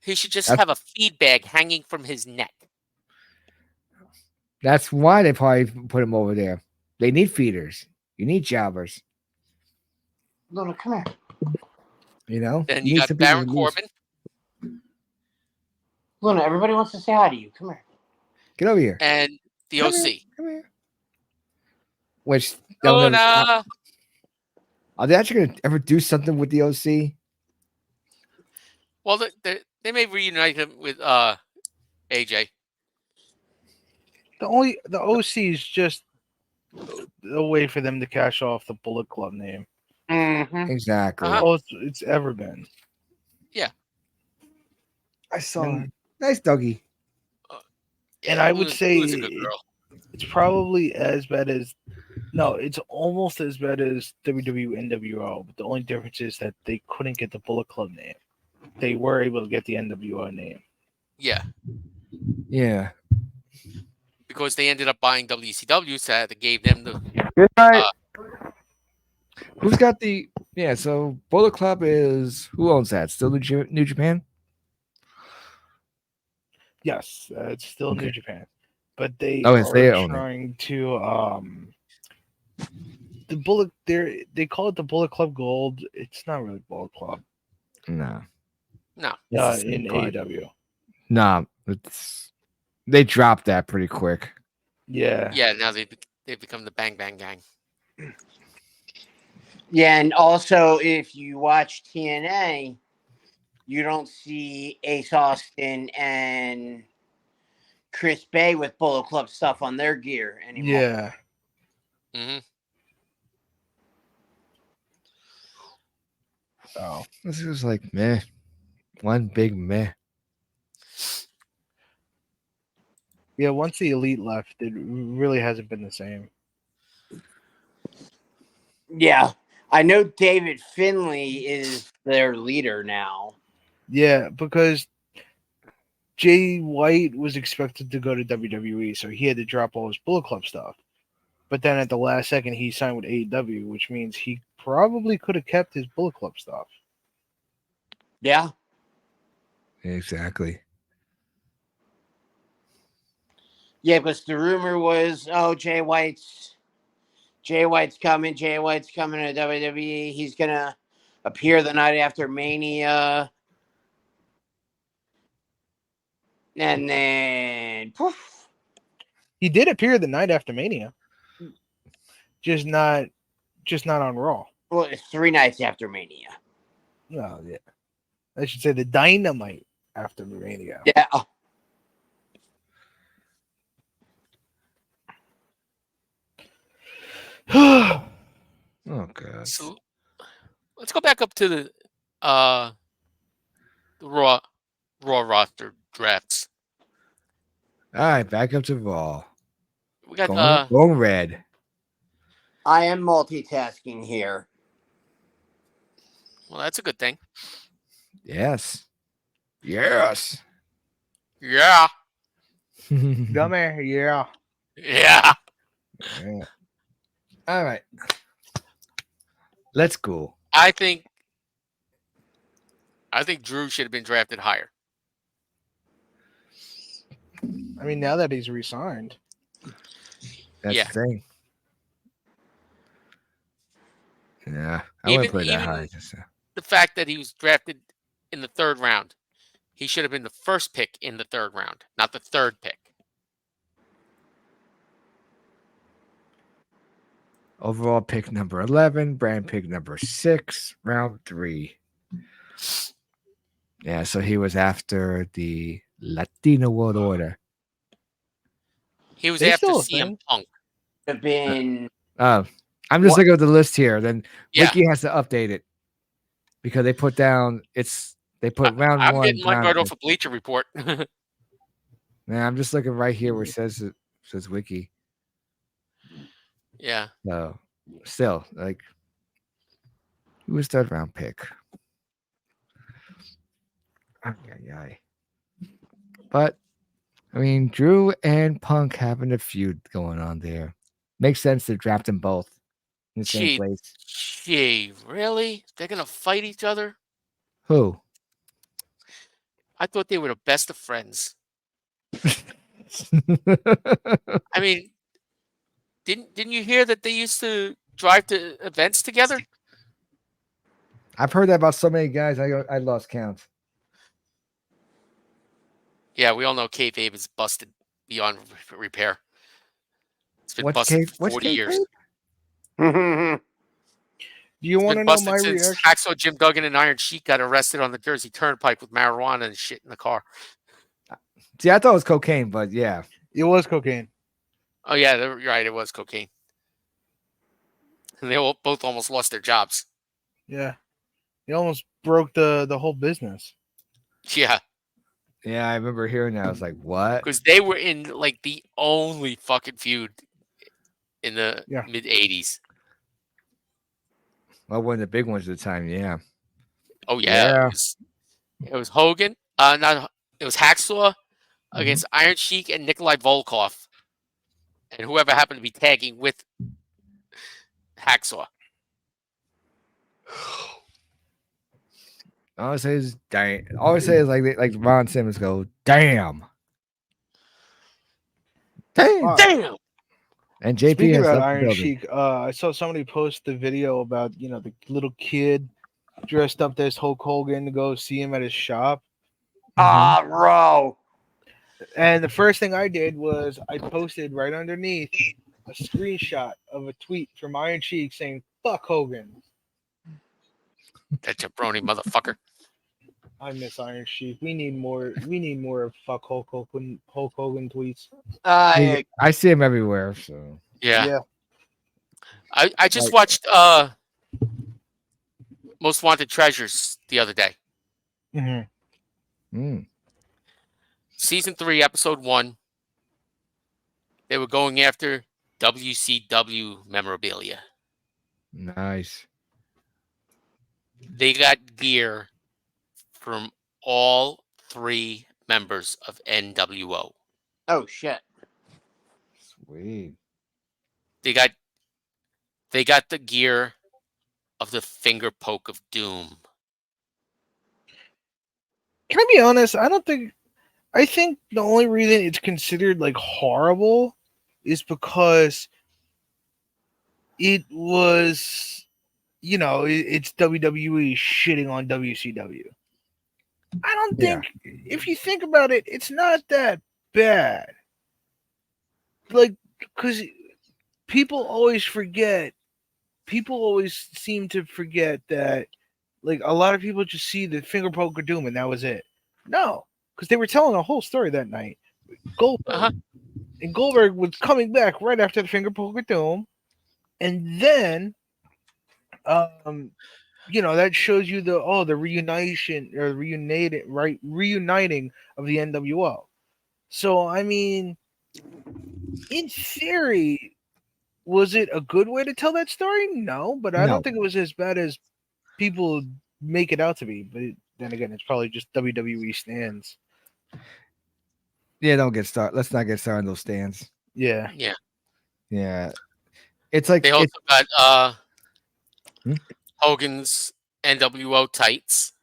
He should just That's- have a feed bag hanging from his neck. That's why they probably put him over there. They need feeders. You need jobbers. Luna, come here. You know. Then You you need got some people Baron to lose. Corbin. Luna, everybody wants to say hi to you. Come here. Get over here. And the Come OC. here. Come here. Which they'll never- Luna. are they actually gonna ever do something with the OC? Well, they may reunite him with AJ. The OC is just a way for them to cash off the Bullet Club name. Mm-hmm. Exactly. Uh-huh. All it's ever been. I saw And- it. Nice doggy. And I would Luna's- say Luna's a good girl. it's probably as bad as it's almost as bad as WWE NWO, but the only difference is that they couldn't get the Bullet Club name. They were able to get the NWO name. Yeah, Yeah. because they ended up buying WCW, so that gave them the. Good night. Who's got the? Yeah. So Bullet Club is who owns that? Still New Japan. Yes, it's still Okay. New Japan, but they Oh, yes, they are own it. trying to the Bullet. They call it the Bullet Club Gold. It's not really Bullet Club. No. No, It's the In same part. AEW. No. They dropped that pretty quick. Yeah. yeah. Now they've become the Bang Bang Gang. Yeah, and also if you watch TNA, you don't see Ace Austin and Chris Bay with Bullet Club stuff on their gear anymore. Yeah. Hmm. Oh. This was like meh. One big meh. Yeah. Once the Elite left, it really hasn't been the same. Yeah. I know David Finley is their leader now. Yeah, because Jay White was expected to go to WWE, so he had to drop all his Bullet Club stuff. But then at the last second, he signed with AEW, which means he probably could have kept his Bullet Club stuff. Yeah. Exactly. Yeah, because the rumor was, Jay White's coming. Jay White's coming to WWE. He's gonna appear the night after Mania. And then poof. He did appear the night after Mania, just not on Raw. Well, it's 3 nights after Mania. No, yeah, I should say the Dynamite after Mania. Yeah. Oh god. So let's go back up to the Raw roster drafts. All right, back up to Raw. We got Going red. I am multitasking here. well, that's a good thing. Yes. Yes. Yeah, Come here, yeah. yeah. Yeah. All right. Let's go. I think Drew should have been drafted higher. I mean, now that he's resigned, That's Yeah. the thing. Yeah. I wouldn't Even- put it that even- high. Just, The fact that he was drafted in the 3rd round, he should have been the first pick in the 3rd round, not the 3rd pick. overall pick number 11, brand pick number 6, round 3. Yeah, so he was after the Latino World Order. He was They after still a CM thing? Punk. Have been I'm just What? looking at the list here. Then Yeah, Wiki has to update it because they put down they put round I'm 1. getting my round word two. off a Bleacher Report. Man, I'm just looking right here where it says Wiki. Yeah, So still, like, who was 3rd round pick? Ay. But I mean, Drew and Punk having a feud going on there. Makes sense to draft them both in the same place. Gee, really? They're gonna fight each other? Who? I thought they were the best of friends. I mean, didn't you hear that they used to drive to events together? I've heard that about so many guys. I lost count. Yeah, we all know kayfabe is busted beyond repair. It's been What's busted for what's 40 years. Do you It's want to been know busted my since reaction? Hacksaw Jim Duggan and Iron Sheik got arrested on the Jersey Turnpike with marijuana and shit in the car. See, I thought it was cocaine, but yeah. It was cocaine. Oh yeah, you're right. It was cocaine, and they both almost lost their jobs. Yeah, he almost broke the whole business. Yeah, Yeah, I remember hearing that. I was like, what? because they were in like the only fucking feud in the Yeah. mid '80s. Well, one of the big ones at the time, yeah. Oh yeah, Yeah. it was Hogan. It was Hacksaw against Iron Sheik and Nikolai Volkov, and whoever happened to be tagging with Hacksaw. All I say is damn. All I say is like Ron Simmons go, damn. Damn. Damn. And JP Speaking has about left the Iron building. Sheik, I saw somebody post the video about the little kid dressed up as Hulk Hogan to go see him at his shop. Ah, bro. And the first thing I did was I posted right underneath a screenshot of a tweet from Iron Sheik saying "fuck Hogan." That jabroni motherfucker. I miss Iron Sheik. We need more. We need more of "fuck Hulk Hogan" tweets. I see him everywhere, so Yeah. I just Like- watched Most Wanted Treasures the other day. Season 3, episode 1. They were going after WCW memorabilia. nice. They got gear from all 3 members of NWO. Oh shit. Sweet. They got the gear of the finger poke of doom. Can I be honest? I think the only reason it's considered like horrible is because it was, it's WWE shitting on WCW. I don't Yeah. think, if you think about it, it's not that bad. Like, because people always seem to forget that, like, a lot of people just see the finger poke of doom and that was it. No, because they were telling a whole story that night. Goldberg. And Goldberg was coming back right after the finger poke of doom. And then, that shows you the reuniting of the NWO. So, I mean, in theory, was it a good way to tell that story? No, but I No. don't think it was as bad as people make it out to be. But then again, it's probably just WWE stands. Yeah, don't get started. Let's not get started on those stands. Yeah. Yeah. It's like They also got Hmm? Hogan's NWO tights.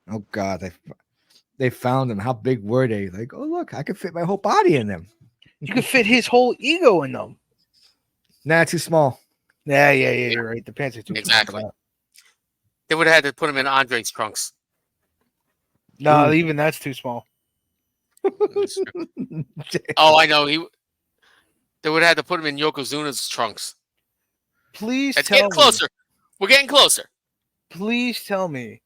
oh god, they found them. How big were they? Like, oh look, I could fit my whole body in them. You could fit his whole ego in them. Nah, too small. Yeah, you're right. The pants are too Exactly. small. They would have had to put him in Andre's trunks. No, even that's too small. Oh, I know. They would have had to put him in Yokozuna's trunks. Please It's tell getting me. closer. We're getting closer. Please tell me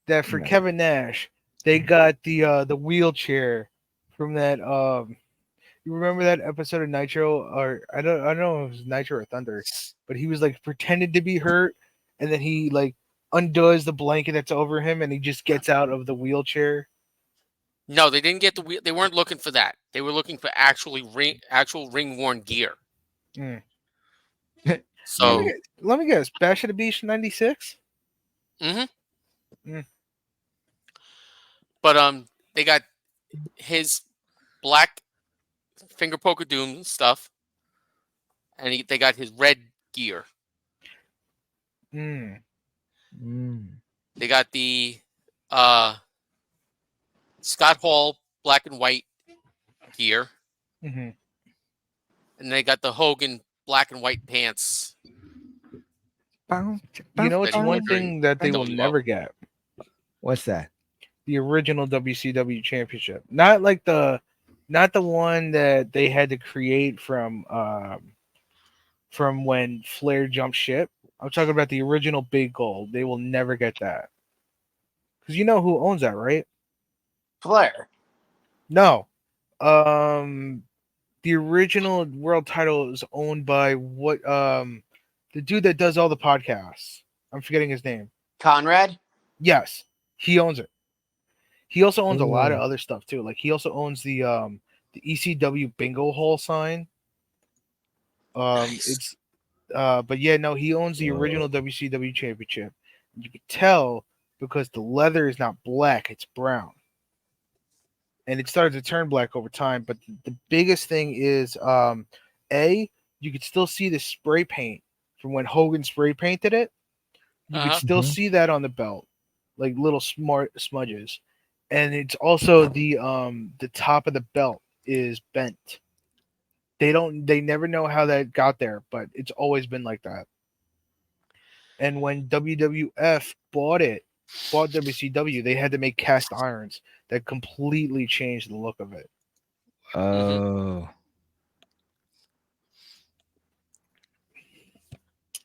that for No. Kevin Nash, they got the wheelchair from that you remember that episode of Nitro, or I don't know if it was Nitro or Thunder, but he was like pretended to be hurt and then he like undoes the blanket that's over him and he just gets out of the wheelchair. No, they didn't get the wheel. They weren't looking for that. They were looking for actual ring worn gear. Mm. So, Let me guess, Bash at the Beach 96? but But they got his black finger poker doom stuff, and they got his red gear. Mm. They got the Scott Hall black and white gear, hmm and they got the Hogan black and white pants. You know, it's That he one wore during thing that they will WO. never get: What's that? the original WCW championship. Not the one that they had to create from when Flair jumped ship. I'm talking about the original big gold. They will never get that. Because you know who owns that, right? Flair. No. The original world title is owned by the dude that does all the podcasts. I'm forgetting his name. Conrad. Yes, he owns it. He also owns a lot of Ooh. other stuff too. Like he also owns the ECW bingo hall sign. Nice. It's but yeah, no, he owns the original WCW championship. You could tell because the leather is not black, it's brown. And it started to turn black over time. But the biggest thing is you could still see the spray paint from when Hogan spray painted it. You could Uh-huh. still see that on the belt, like little smart smudges. And it's also the top of the belt is bent. They never know how that got there, but it's always been like that. And when WWF bought WCW, they had to make cast irons that completely changed the look of it. Oh.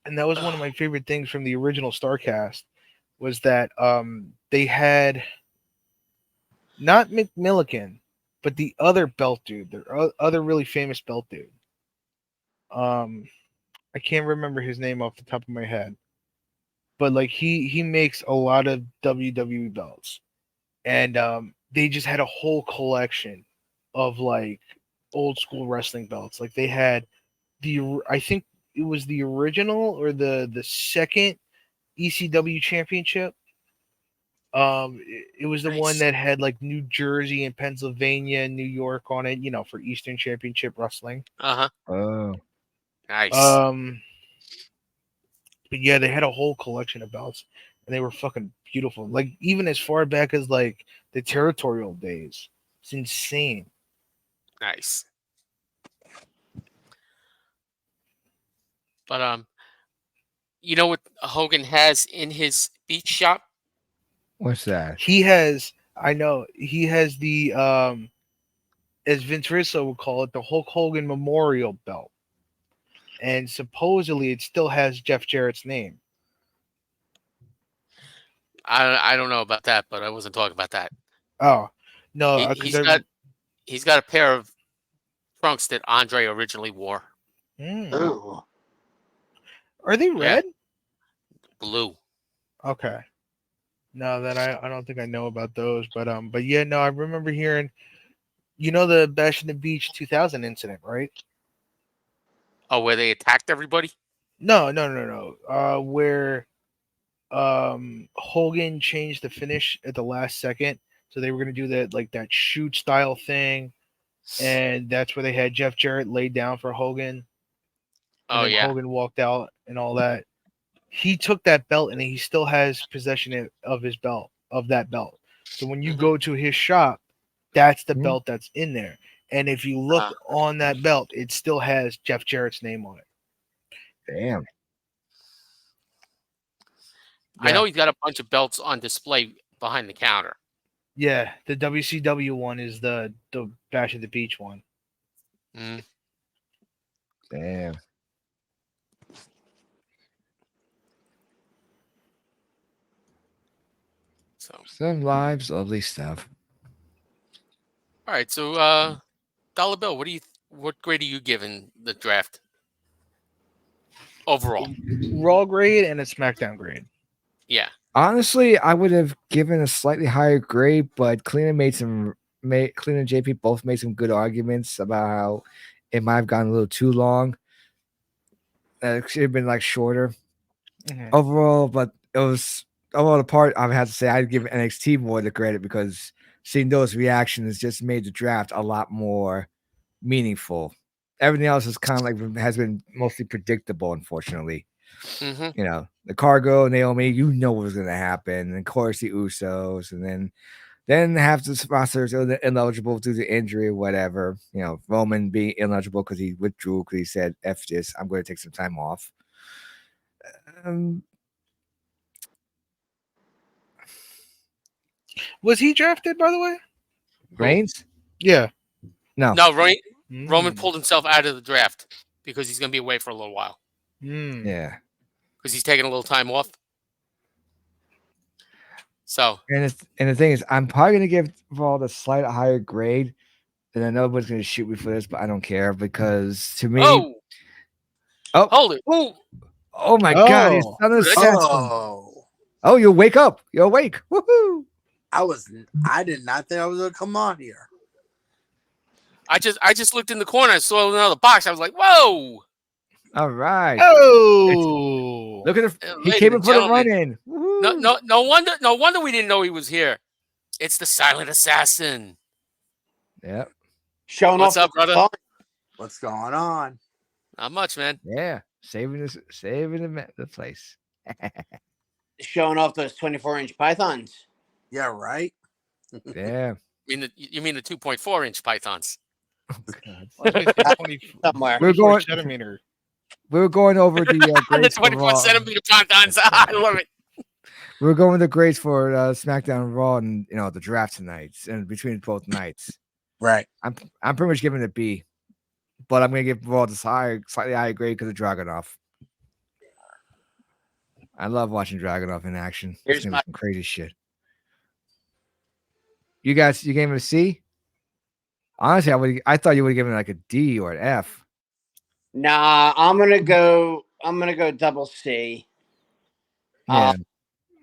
And that was one of my favorite things from the original Starcast was that they had not McMillican, but the other belt dude, the other really famous belt dude. I can't remember his name off the top of my head, but like he makes a lot of WWE belts, and they just had a whole collection of like old school wrestling belts. Like they had I think it was the original or the second ECW championship. It was the one Nice. that had like New Jersey and Pennsylvania and New York on it, for Eastern Championship Wrestling. Uh-huh. Oh. Nice. But yeah, they had a whole collection of belts, and they were fucking beautiful. Like even as far back as like the territorial days, it's insane. Nice. But you know what Hogan has in his beach shop? What's that? I know he has the as Vince Russo would call it, the Hulk Hogan Memorial Belt, and supposedly it still has Jeff Jarrett's name. I don't know about that, but I wasn't talking about that. Oh no, He, because he's got a pair of trunks that Andre originally wore. Ooh. Are they Yeah. red? Blue. Okay. No, then I don't think I know about those, but yeah, no, I remember hearing, the Bash in the Beach 2000 incident, right? Oh, where they attacked everybody? No. Where Hogan changed the finish at the last second, so they were gonna do that shoot style thing, and that's where they had Jeff Jarrett laid down for Hogan, and Oh then yeah. Hogan walked out and all that. He took that belt and he still has possession of his belt, of that belt. So when you Mhm. go to his shop, that's the Mhm. belt that's in there. And if you look on that belt, it still has Jeff Jarrett's name on it. Damn. I know he's got a bunch of belts on display behind the counter. Yeah, the WCW one is the Bash at the Beach one. Mm. Damn. So, Some lives, lovely stuff. all right. So, Dollar Bill, what grade are you giving the draft overall? Raw grade and a SmackDown grade. Yeah. Honestly, I would have given a slightly higher grade, but Clean and JP both made some good arguments about how it might have gone a little too long. It should have been like shorter overall, but it was overall the part I have to say I'd give NXT more the credit because seeing those reactions just made the draft a lot more meaningful. Everything else is kind of like has been mostly predictable, unfortunately. hmm You know, the Cargo, Naomi, you know what was going to happen, and of course the Usos, and then half the rosters are ineligible due to injury or whatever. You know, Roman being ineligible because he withdrew because he said, "F this, I'm going to take some time off." Was he drafted, by the way? Reigns? Yeah. No. No, Roman Mm. pulled himself out of the draft because he's going to be away for a little while Mm. Yeah. because he's taking a little time off. So, And the thing is, I'm probably going to give Vault a slight higher grade. And I know everybody's going to shoot me for this, but I don't care because to me, oh, oh, hold it. Ooh, oh my God, he's Oh. son of Good. assassin. Oh, you'll wake up. You're awake. Woohoo. I did not think I was gonna come on here. I just looked in the corner and saw another box. I was like, whoa. All right. Oh. Look at he Ladies came and in for the gentlemen, run in. No wonder we didn't know he was here. It's the silent assassin. Yep. Showing What's off up, brother? fun. What's going on? Not much, man. Yeah. Saving the place. Showing off those 24-inch pythons. Yeah, right. Yeah. You mean the 2.4-inch pythons? Oh, God. I was gonna say 20 Somewhere. We're 24 going- centimeter. We were going over the The grades for 24 Raw. centimeter pythons. I love it. We were going with the grades for SmackDown and Raw and the draft tonight and between both nights. Right. I'm pretty much giving it a B, but I'm gonna give Raw this slightly higher grade because of Dragunov. I love watching Dragunov in action. Here's It's gonna my- be some crazy shit. You gave him a C? Honestly, I thought you would have given it like a D or an F. Nah, I'm gonna go double C. Yeah,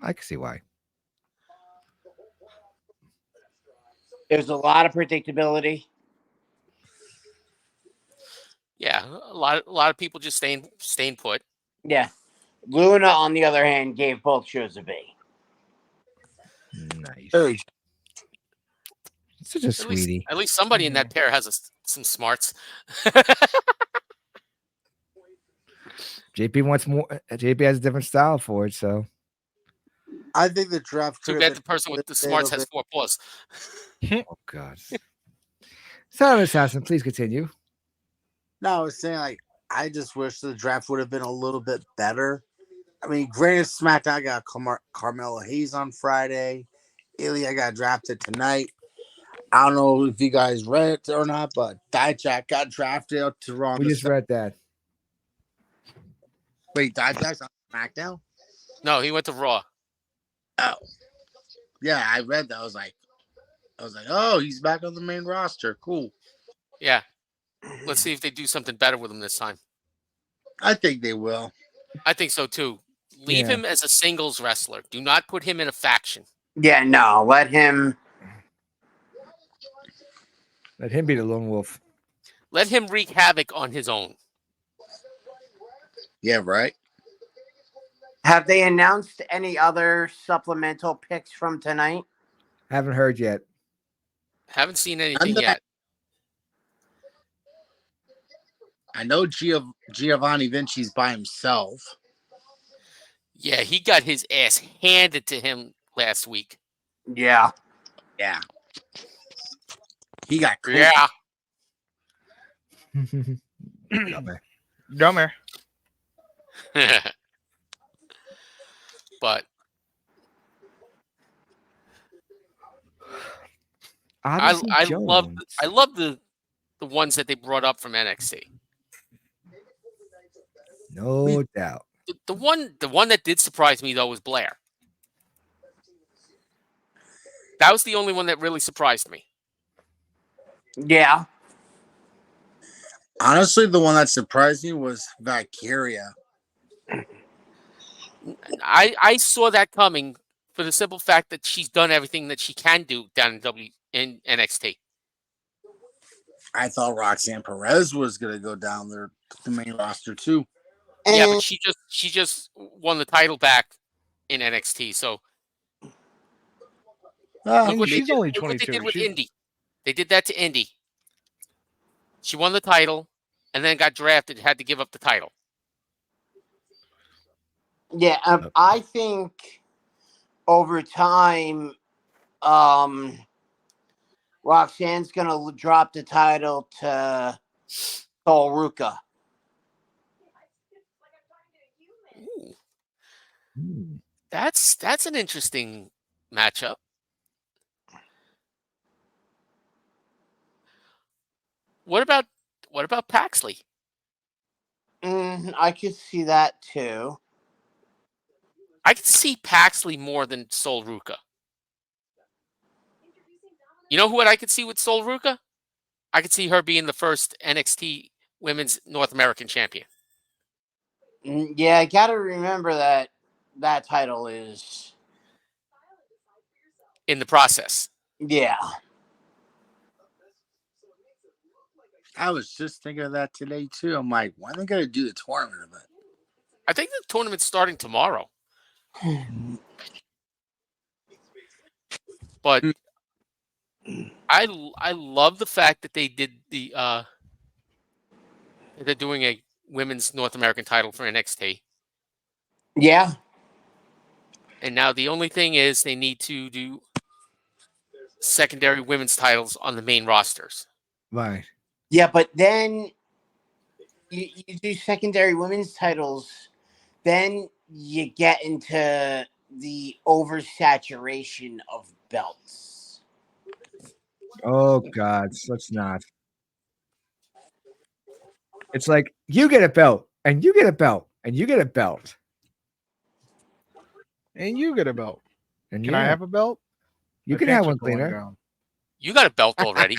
I can see why. There's a lot of predictability. Yeah, a lot of people just staying put. Yeah. Luna, on the other hand, gave both shows a B. Nice. Hey, Such a sweetie. At least somebody in that pair has some smarts. JP wants more. JP has a different style for it, so I think the draft Too could bad have the been person with the a smarts little has 4 plus. oh god. Silent Assassin, please continue. No, I was saying like I just wish the draft would have been a little bit better. I mean, granted, SmackDown got Carmelo Hayes on Friday. Ilya got drafted tonight. I don't know if you guys read it or not, but Dijak got drafted to Raw. We just read that. Wait, Dijak's on SmackDown? No, he went to Raw. Oh, yeah, I read that. I was like, oh, he's back on the main roster. Cool. Yeah. Let's see if they do something better with him this time. I think they will. I think so too. Leave Yeah. him as a singles wrestler. Do not put him in a faction. Yeah, no, let him. Let him be the lone wolf. Let him wreak havoc on his own. Yeah, right. Have they announced any other supplemental picks from tonight? Haven't heard yet. Haven't seen anything not- yet. I know Giovanni Vinci's by himself. Yeah, he got his ass handed to him last week. Yeah. Yeah. He got cooked. Yeah. Dumber. But I love the ones that they brought up from NXT. no doubt. The one that did surprise me though was Blair. That was the only one that really surprised me. Yeah. Honestly, the one that surprised me was Valkyria. I saw that coming for the simple fact that she's done everything that she can do down in NXT. I thought Roxanne Perez was gonna go down there to the main roster too. Yeah, And but she just won the title back in NXT. So Ah, Look what they she's did, only look what they 22. did with She's- Indy. They did that to Indy. She won the title and then got drafted, had to give up the title. Yeah, I think over time, Roxanne's gonna drop the title to Sol Ruka. Ooh, Hmm. that's an interesting matchup. What about Paxley? I could see that too. I could see Paxley more than Sol Ruka. You know what I could see with Sol Ruka? I could see her being the first NXT Women's North American Champion. Yeah, I gotta remember that title is. In the process. Yeah. I was just thinking of that today too. I'm like, when are they gonna do the tournament of it? I think the tournament's starting tomorrow. But I love the fact that they did they're doing a women's North American title for NXT. Yeah. And now the only thing is they need to do secondary women's titles on the main rosters. Right. Yeah, but then you do secondary women's titles, then you get into the oversaturation of belts. Oh God, let's not. It's like you get a belt, and you get a belt, and you get a belt, And you get a belt. and Can I have a belt? You My can have pants are one, going cleaner. down. You got a belt already.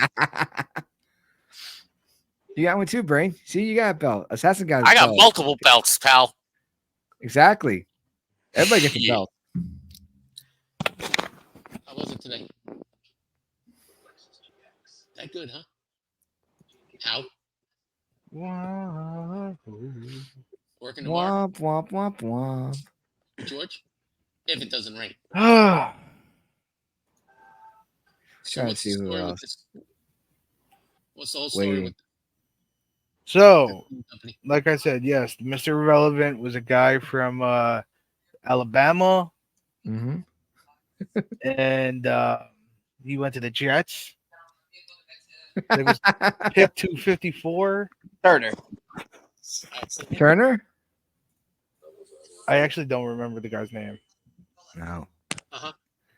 You got one too, Brain. See, you got a belt. Assassin got. I got belt. multiple belts, pal. Exactly. Everybody gets a Yeah. belt. How was it today? That good, huh? How? Working tomorrow, Womp womp womp womp. George? If it doesn't rain. So Trying to what's the see who story with else. this? What's the whole story Waiting. with So, the company? like I said, yes, Mr. Relevant was a guy from Alabama, Mm-hmm. and he went to the Jets. It was pick 254. Turner. Turner? I actually don't remember the guy's name. No.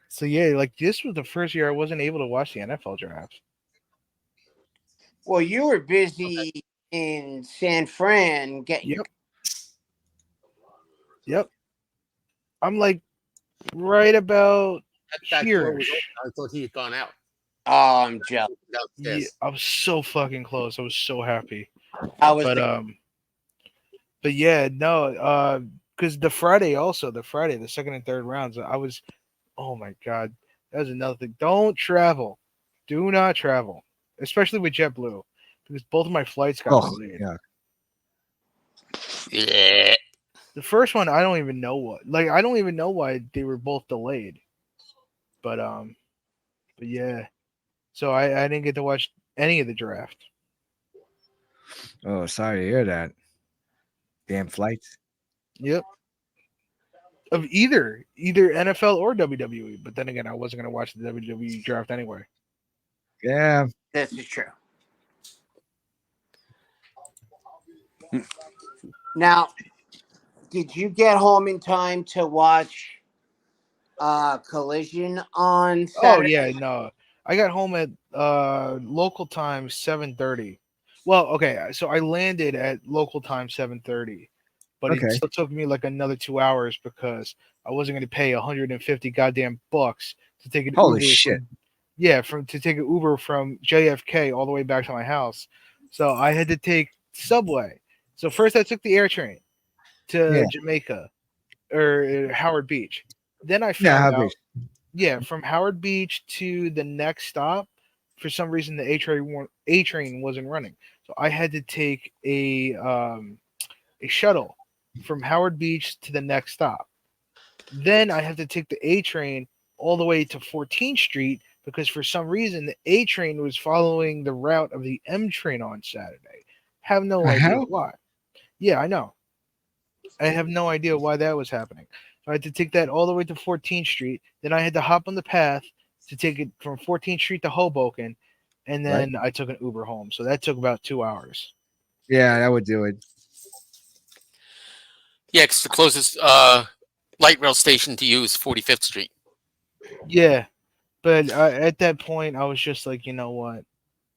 So yeah, like this was the first year I wasn't able to watch the NFL draft. Well, you were busy in San Fran getting. Yep. I'm like right about That here. door was open. I thought he had gone out. Oh, I'm jealous. Yeah, Downstairs. I was so fucking close. I was so happy. I was. But yeah, no, because the Friday, the second and third rounds, I was, oh my god, that was another thing. Don't travel, do not travel, especially with JetBlue, because both of my flights got Oh, delayed. yeah. Yeah. The first one, I don't even know why they were both delayed. But yeah, so I didn't get to watch any of the draft. Oh, sorry to hear that. Damn flights. Yep. Of either NFL or WWE, but then again, I wasn't gonna watch the WWE draft anyway. Yeah. This is true. Now, did you get home in time to watch Collision on Saturday? Oh yeah, no. I got home at local time 7:30. Well, okay, so I landed at local time 7:30, but Okay. it still took me like another 2 hours because I wasn't going to pay 150 goddamn bucks to take an Holy Uber. shit. To take an Uber from JFK all the way back to my house. So I had to take subway. So first I took the air train to Yeah. Jamaica or Howard Beach. Then I Yeah, found Howard out. Beach. Yeah, from Howard Beach to the next stop, for some reason the A train wasn't running, so I had to take a shuttle from Howard Beach to the next stop. Then I had to take the A train all the way to 14th Street because for some reason the A train was following the route of the M train on Saturday. Have no The idea hell? why. Yeah, I know. I have no idea why that was happening. So I had to take that all the way to 14th Street. Then I had to hop on the path to take it from 14th Street to Hoboken, and then I took an Uber home. So that took about 2 hours. Yeah, that would do it. Yeah, because the closest light rail station to you is 45th Street. Yeah, but at that point, I was just like, you know what?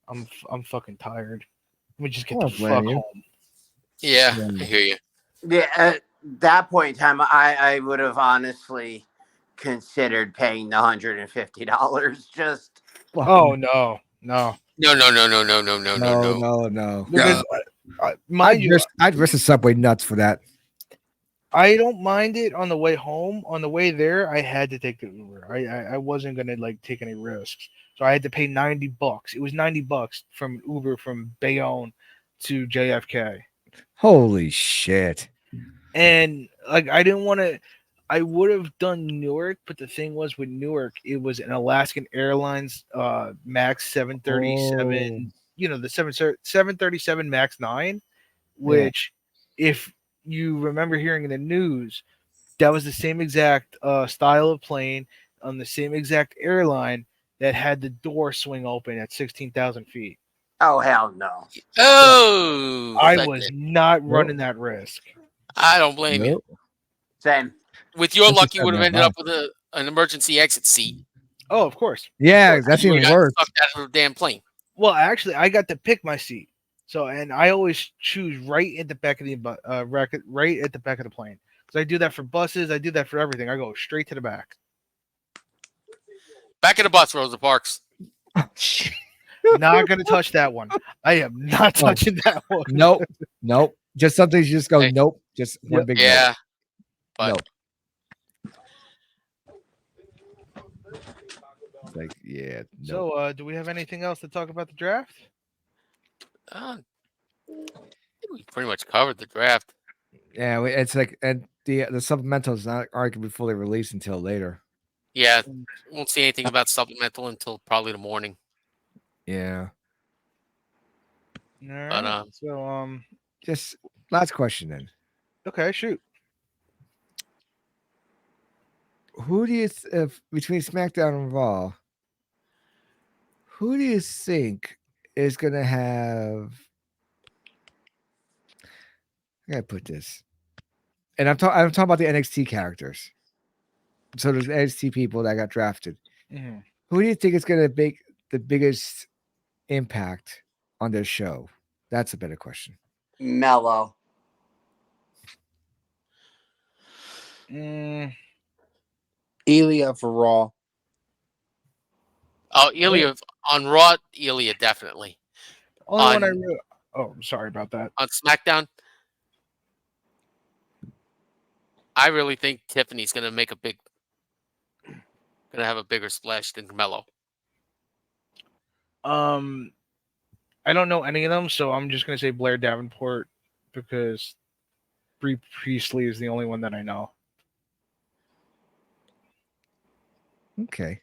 I'm fucking tired. Let me just get the I don't blame fuck you. home. Yeah, Yeah. I hear you. Yeah, at that point in time, I would have honestly considered paying the $150 just Oh no. No. No. Because mind you, I'd risk the subway nuts for that. I don't mind it on the way home. On the way there, I had to take the Uber. I wasn't gonna like take any risks, so I had to pay $90. It was $90 from Uber from Bayonne to JFK, Holy shit. and like I didn't want to. I would have done Newark, but the thing was with Newark, it was an Alaskan Airlines Max 737. You know the 737 Max 9, which if you remember hearing in the news, that was the same exact style of plane on the same exact airline that had the door swing open at 16,000 feet. oh hell no. Oh, I fuck was it. not running that risk. I don't blame you. Nope. Same. With your That's luck, just you would have not ended bad. up with an emergency exit seat. Oh, of course. Yeah, that's You even would've gotten worse. sucked out of the damn plane. Well, actually, I got to pick my seat. So, and I always choose right at the back of the right at the back of the plane. Because I do that for buses. I do that for everything. I go straight to the back. Back of the bus, Rosa Parks. Not gonna touch that one. I am not touching that one. Nope. Just something you just go, Hey. nope. Just one big Yeah, but nope. It's like, yeah, no. So, do we have anything else to talk about the draft? I think we pretty much covered the draft. Yeah, it's like, and the supplementals aren't going to be fully released until later. Yeah, won't see anything about supplemental until probably the morning. Yeah. All right. But So, Just last question then. okay, shoot. Who do you if between SmackDown and Raw? Who do you think is going to have? I gotta put this, and I'm talking about the NXT characters. So there's NXT people that got drafted. Mhm. Who do you think is going to make the biggest impact on their show? That's a better question. Mellow. Mm, Ilya for Raw. oh, Ilya on Raw, Ilya definitely. only one I On- really. Oh, I'm sorry about that. On SmackDown, I really think Tiffany's gonna have a bigger splash than Carmelo. I don't know any of them, so I'm just gonna say Blair Davenport because Brie Priestley is the only one that I know. Okay.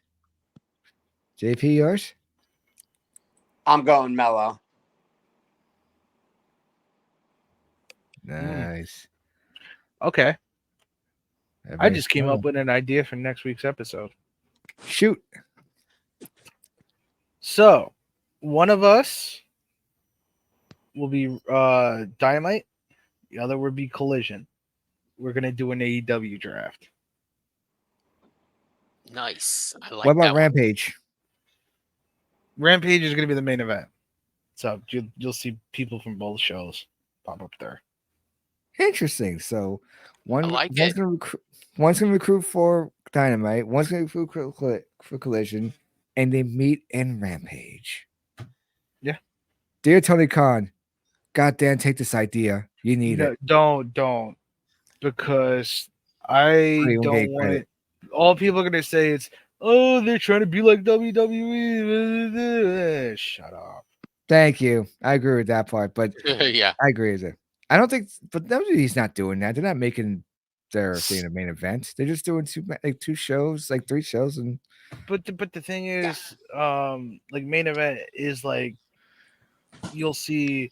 JP, yours? I'm going mellow. Nice. Okay, I Everybody's just came fine. up with an idea for next week's episode. Shoot. So, one of us will be Dynamite, the other would be Collision. We're gonna do an AEW draft. Nice. I like What about that one. Rampage? Rampage is gonna be the main event, so you'll see people from both shows pop up there. Interesting. So I like it. One's gonna recruit for Dynamite. One's gonna recruit for Collision, and they meet in Rampage. Yeah. Dear Tony Khan, goddamn, take this idea. You need it. Don't, because I you won't don't get want credit. it. All people are gonna say is, "Oh, they're trying to be like WWE." Shut up. Thank you. I agree with that part, but Yeah. I agree with it. I don't think, but WWE's not doing that. They're not making their thing, the main event. They're just doing two shows, like 3 shows, and But the thing is, like main event is like you'll see,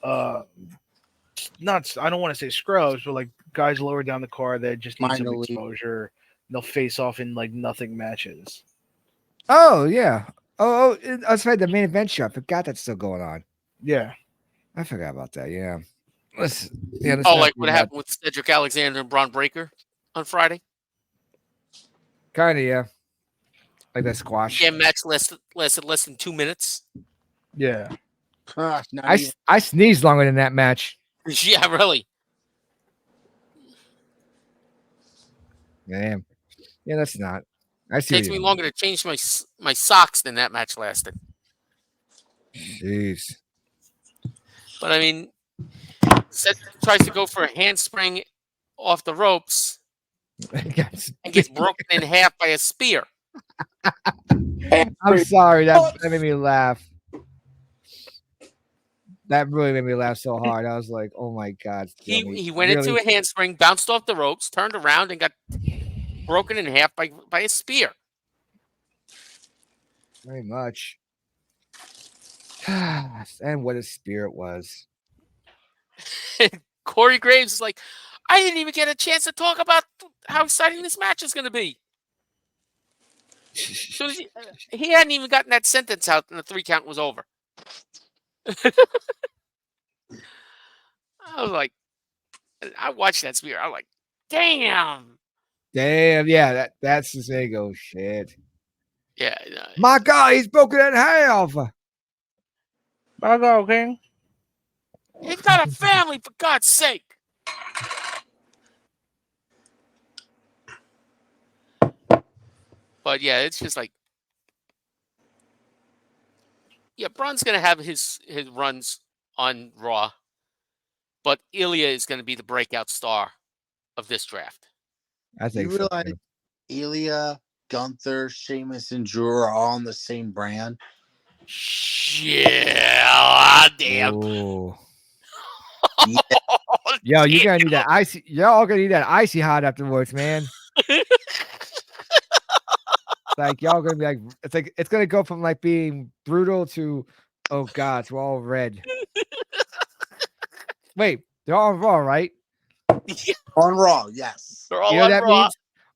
not I don't want to say scrubs, but like guys lower down the card that just need some Minor league. exposure. They'll face off in like nothing matches. oh yeah, that's right, the main event show. I forgot that's still going on. Yeah, I forgot about that. Yeah, let's Oh, not like do what that. happened with Cedric Alexander and Braun Breaker on Friday? Kind of, yeah, like that squash. Yeah, match lasted less than 2 minutes. yeah. Not even, I sneezed longer than that match. Yeah, really. Damn. Yeah, that's not. I see. Takes me longer to change my socks than that match lasted. Jeez. But I mean, Seth tries to go for a handspring off the ropes and gets broken in half by a spear. I'm sorry. That made me laugh. That really made me laugh so hard. I was like, "Oh my god!" He went into a handspring, bounced off the ropes, turned around, and got broken in half by a spear. Very much. And what a spirit was. Corey Graves is like, I didn't even get a chance to talk about how exciting this match is going to be. So he hadn't even gotten that sentence out, and the 3 count was over. I was like, I watched that spear. I was like, damn. Damn, yeah, that's the thing. Oh shit. Yeah. My God, he's broken in half. I go, King. He's got a family, for God's sake. But yeah, it's just like, yeah, Braun's going to have his runs on Raw, but Ilya is going to be the breakout star of this draft. I think you so. realize Ilya, Gunther, Sheamus, and Drew are all on the same brand. Yeah, damn. Oh. Yeah. Yo, you're gonna need that icy. Y'all gonna need that icy hot afterwards, man. Like y'all gonna be like, it's gonna go from like being brutal to, oh god, it's all red. Wait, they're all raw, right? On Raw, yes. They're all You know on what that Raw. means?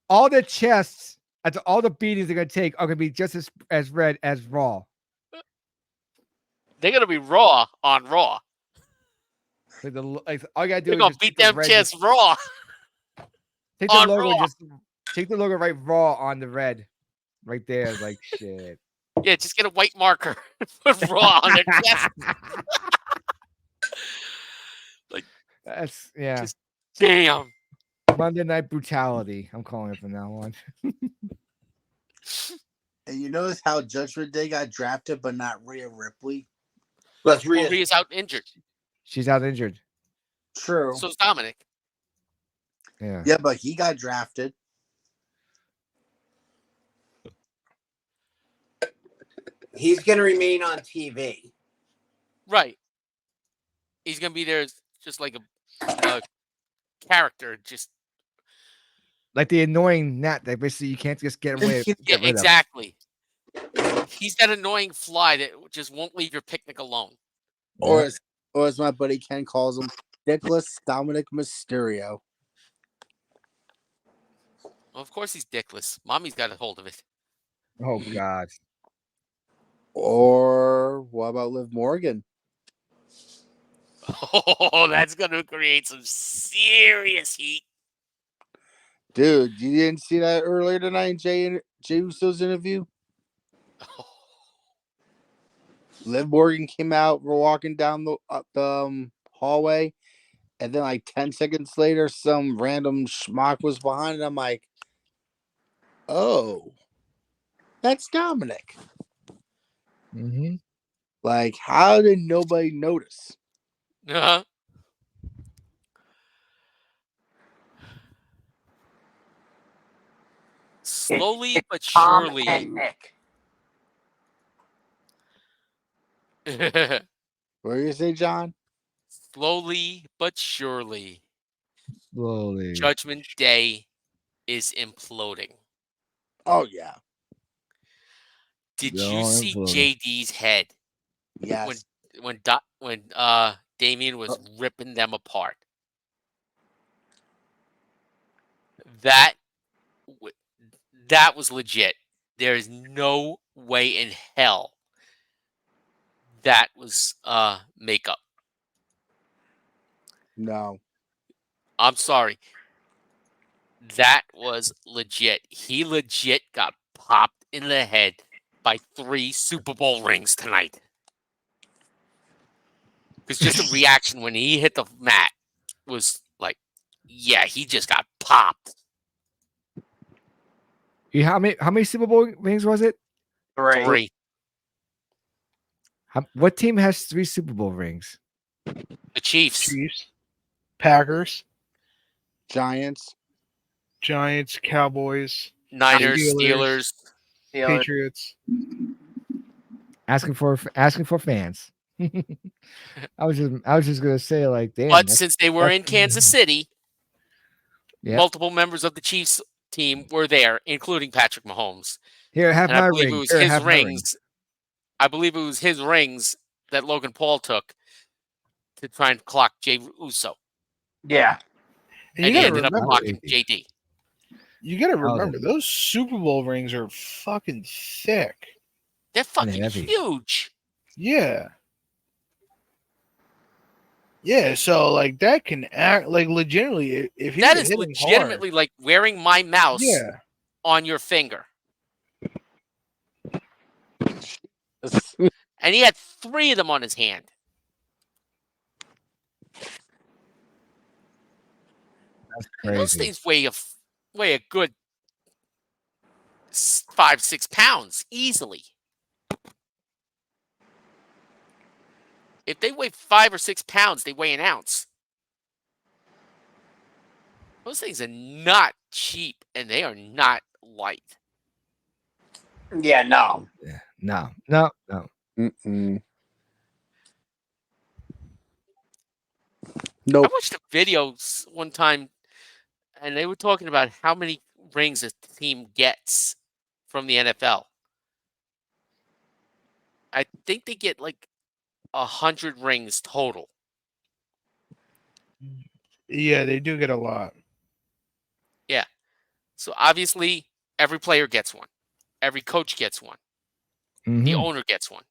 All the chests, all the beatings they're gonna take are gonna be just as red as raw. They're gonna be Raw on Raw. Like all you gotta do They're is gonna just beat take the them red, chests Raw. take the on logo, Raw. just take the logo right raw on the red, right there. Like shit. Yeah, just get a white marker. Put Raw on their chest. That's yeah. Just- Damn. Monday Night Brutality. I'm calling it from now on. And you notice how Judgment Day got drafted, but not Rhea Ripley? Let's Well, read it. Rhea's out injured. She's out injured. True. So's Dominic. Yeah. Yeah, but he got drafted. He's going to remain on TV. Right. He's gonna be there as just like a character. Just Like the annoying gnat that basically you can't just get away. yeah, Get rid of. exactly. He's that annoying fly that just won't leave your picnic alone. Or as my buddy Ken calls him, Dickless Dominic Mysterio. Well, of course he's dickless. Mommy's got a hold of it. Oh God. Or what about Liv Morgan? Oh, that's gonna create some serious heat. Dude, you didn't see that earlier tonight in Jay Uso's interview? Liv Morgan came out, we're walking down the hallway, and then like 10 seconds later, some random schmuck was behind it. I'm like, oh, that's Dominic. Mm-hmm. Like, how did nobody notice? Uh-huh. Slowly but Tom surely. and Nick. What do you say, John? Slowly but surely. Slowly. Judgment Day is imploding. Oh yeah. Did They're you all see imploding. JD's head Yes. when Damien was ripping them apart? That w- that was legit. There is no way in hell that was makeup. No. I'm sorry. That was legit. He legit got popped in the head by 3 Super Bowl rings tonight. Because just the reaction when he hit the mat was like, yeah, he just got popped. How many Super Bowl rings was it? 3. What team has 3 Super Bowl rings? The Chiefs. Chiefs, Packers, Giants. Giants, Cowboys, Niners, Steelers. Steelers. Patriots. Asking for fans. I was just gonna say like, damn. But since they were in that's- Kansas City, Yep. multiple members of the Chiefs team were there, including Patrick Mahomes. Here, have And I my believe ring. it was Here, his have my ring. rings. I believe it was his rings that Logan Paul took to try and clock Jay Uso. Yeah. And And you he gotta ended up remember, clocking JD. you gotta was remember, those Super Bowl rings are fucking thick. They're fucking heavy. huge. Yeah. Yeah, so like that can act like legitimately if he That was is hitting legitimately like wearing my hard, mouse yeah. on your finger. And he had 3 of them on his hand. That's And those crazy. things weigh a good 5-6 pounds easily. If they weigh 5 or 6 pounds, they weigh an ounce. Those things are not cheap, and they are not light. Yeah, no. Yeah. No. Mm-mm. I Nope. watched a video one time, and they were talking about how many rings a team gets from the NFL. I think they get like 100 rings total. Yeah, they do get a lot. So obviously, every player gets one. Every coach gets one. The Mhm. owner gets one.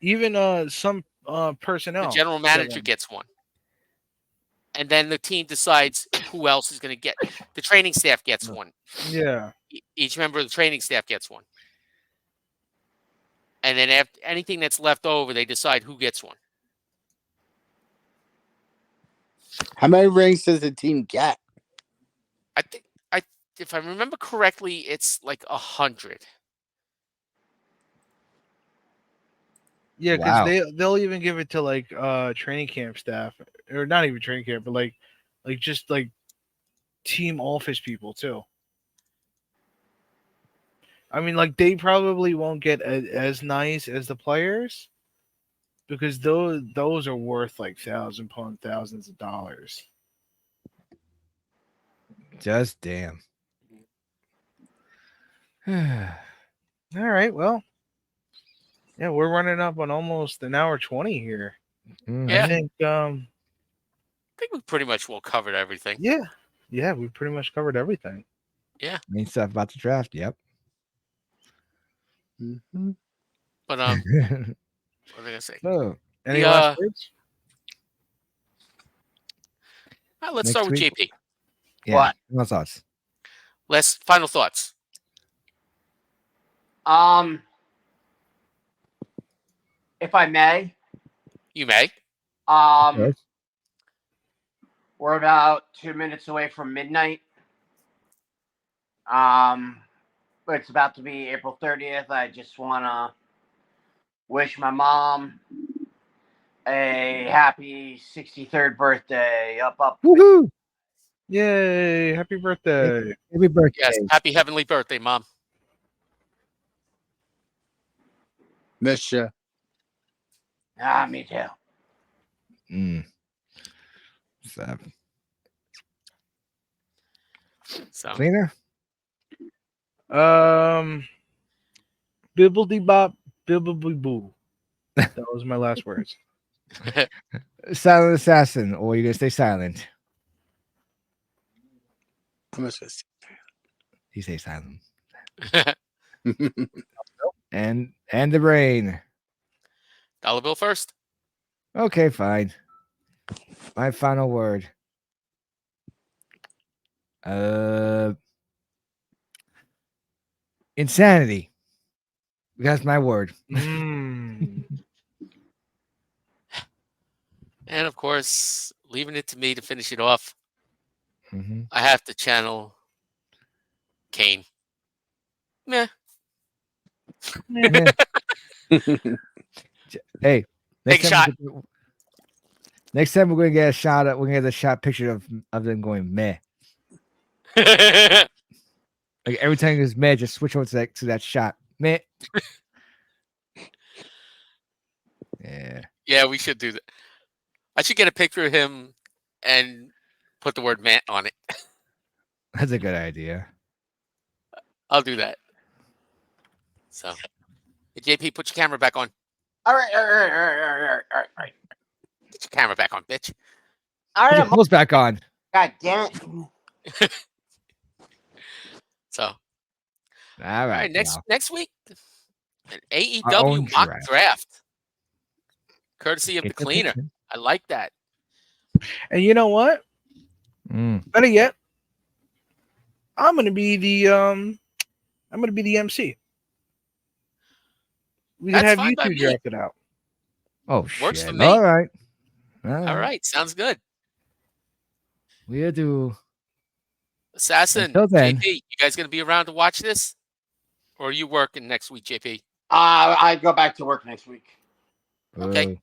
Even some personnel. The general manager gets one. And then the team decides who else is going to get. The training staff gets one. Yeah. Each member of the training staff gets one. And then after anything that's left over, they decide who gets one. How many rings does the team get? I think, if I remember correctly, it's like 100. Yeah, because Wow. they'll even give it to like training camp staff, or not even training camp, but like just like team office people too. I mean, like they probably won't get as nice as the players because those are worth like thousands of dollars. Just damn. All right, well, yeah, we're running up on almost an hour 20 here. Mhm. Yeah. I think I think we pretty much well covered everything. yeah, we pretty much covered everything. Main stuff about the draft. Yep. Mm-hmm. But what was I going to say? So Any The, last words? Let's Next start with week- JP. yeah. What? No thoughts. Final thoughts. If I may, You may. Yes. we're about 2 minutes away from midnight. It's about to be April 30th. I just want to wish my mom a happy 63rd birthday. Up. Woohoo! Yay! Happy birthday! Happy birthday. Yes. Happy heavenly birthday, Mom. Miss ya. Me too. Mm. So, So Cleaner. Bibbledy bop, bibbledy boo. That was my last words. Silent assassin, or you gonna stay silent? I'm just gonna He stays silent. say- And the brain. dollar bill first. Okay, fine. My final word. Insanity. That's my word. Mm. And of course, leaving it to me to finish it off, hmm I have to channel Kane. Meh. Yeah. Hey, Take a shot. Next time we're gonna get a shot at. We're gonna get a shot picture of them going meh. Like every time it's meh, just switch over to that shot. Meh. Yeah, Yeah, we should do that. I should get a picture of him and put the word "man" on it. that's a good idea. I'll do that. So, hey, JP, put your camera back on. All right, all right, all right, all right, all right. Get your camera back on, bitch. All Put right, your clothes back on. God damn it. So, All all right, right, next week, an Our AEW own mock draft. draft, courtesy of Get the cleaner. picture. I like that. And you know what? Mm. Better yet, I'm gonna be the MC. We can That's have fine you by two me. draft it out. Oh Works shit! for me. All right. All right, sounds good. We'll do. Assassin, Until then. JP, you guys gonna be around to watch this, or are you working next week, JP? I go back to work next week. Okay. Boo.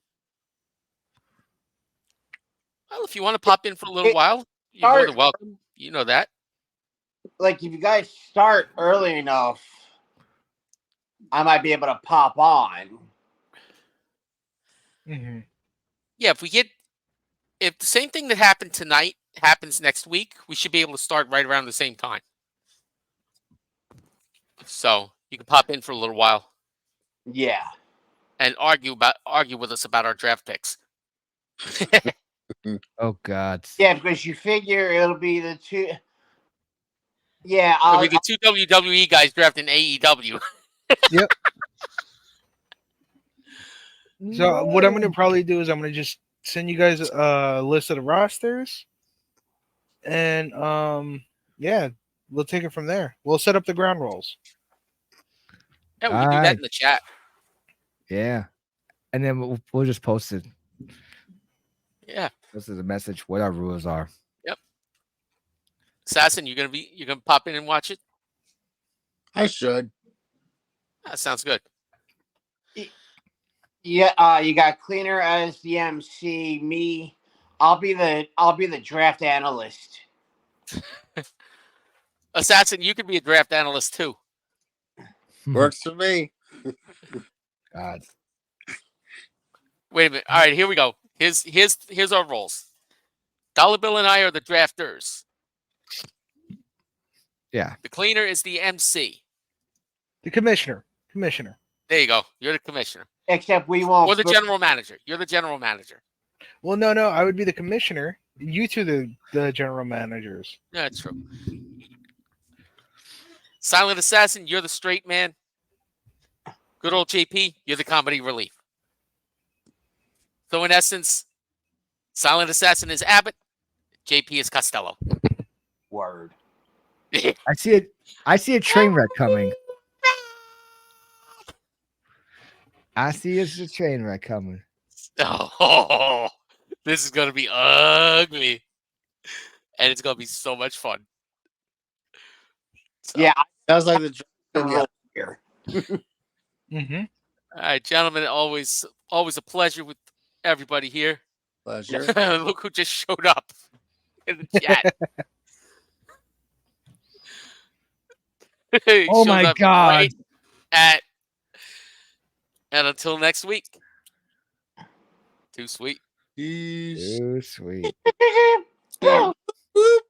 Well, if you want to pop in for a little while, you're more than welcome. You know that. Like, if you guys start early enough, I might be able to pop on. Mm-hmm. Yeah, if the same thing that happened tonight happens next week, we should be able to start right around the same time. So you can pop in for a little while Yeah. and argue with us about our draft picks. Oh God. Yeah, because you figure it'll be the two. Yeah, It'll be the two WWE guys drafting AEW. So what I'm gonna probably do is I'm gonna just send you guys a list of the rosters, and yeah, we'll take it from there. We'll set up the ground rules. Yeah, we can do that Alright. in the chat. Yeah, and then we'll just post it. Yeah. This is a message. What our rules are. Assassin, you're gonna pop in and watch it? I should. That sounds good. Yeah, you got Cleaner as the MC. Me, I'll be the draft analyst. Assassin, you could be a draft analyst too. Works for me. God. Wait a minute. All right, here we go. Here's our roles. Dollar Bill and I are the drafters. Yeah. The cleaner is the MC. The commissioner. There you go. You're the commissioner. Except we won't. Or the general manager. You're the general manager. Well, no, I would be the commissioner. You two, the general managers. Yeah, that's true. Silent Assassin, you're the straight man. Good old JP, you're the comedy relief. So in essence, Silent Assassin is Abbott, JP is Costello. Word. I see a train wreck coming. I see a train wreck coming. Oh, this is gonna be ugly, and it's gonna be so much fun. So, Yeah, Sounds like the roll here. Mm-hmm. all right, gentlemen, always a pleasure with everybody here. pleasure. Look who just showed up in the chat. He Oh shows my up God. right and until next week. Too sweet. Peace. Too sweet. Boom. Whoop.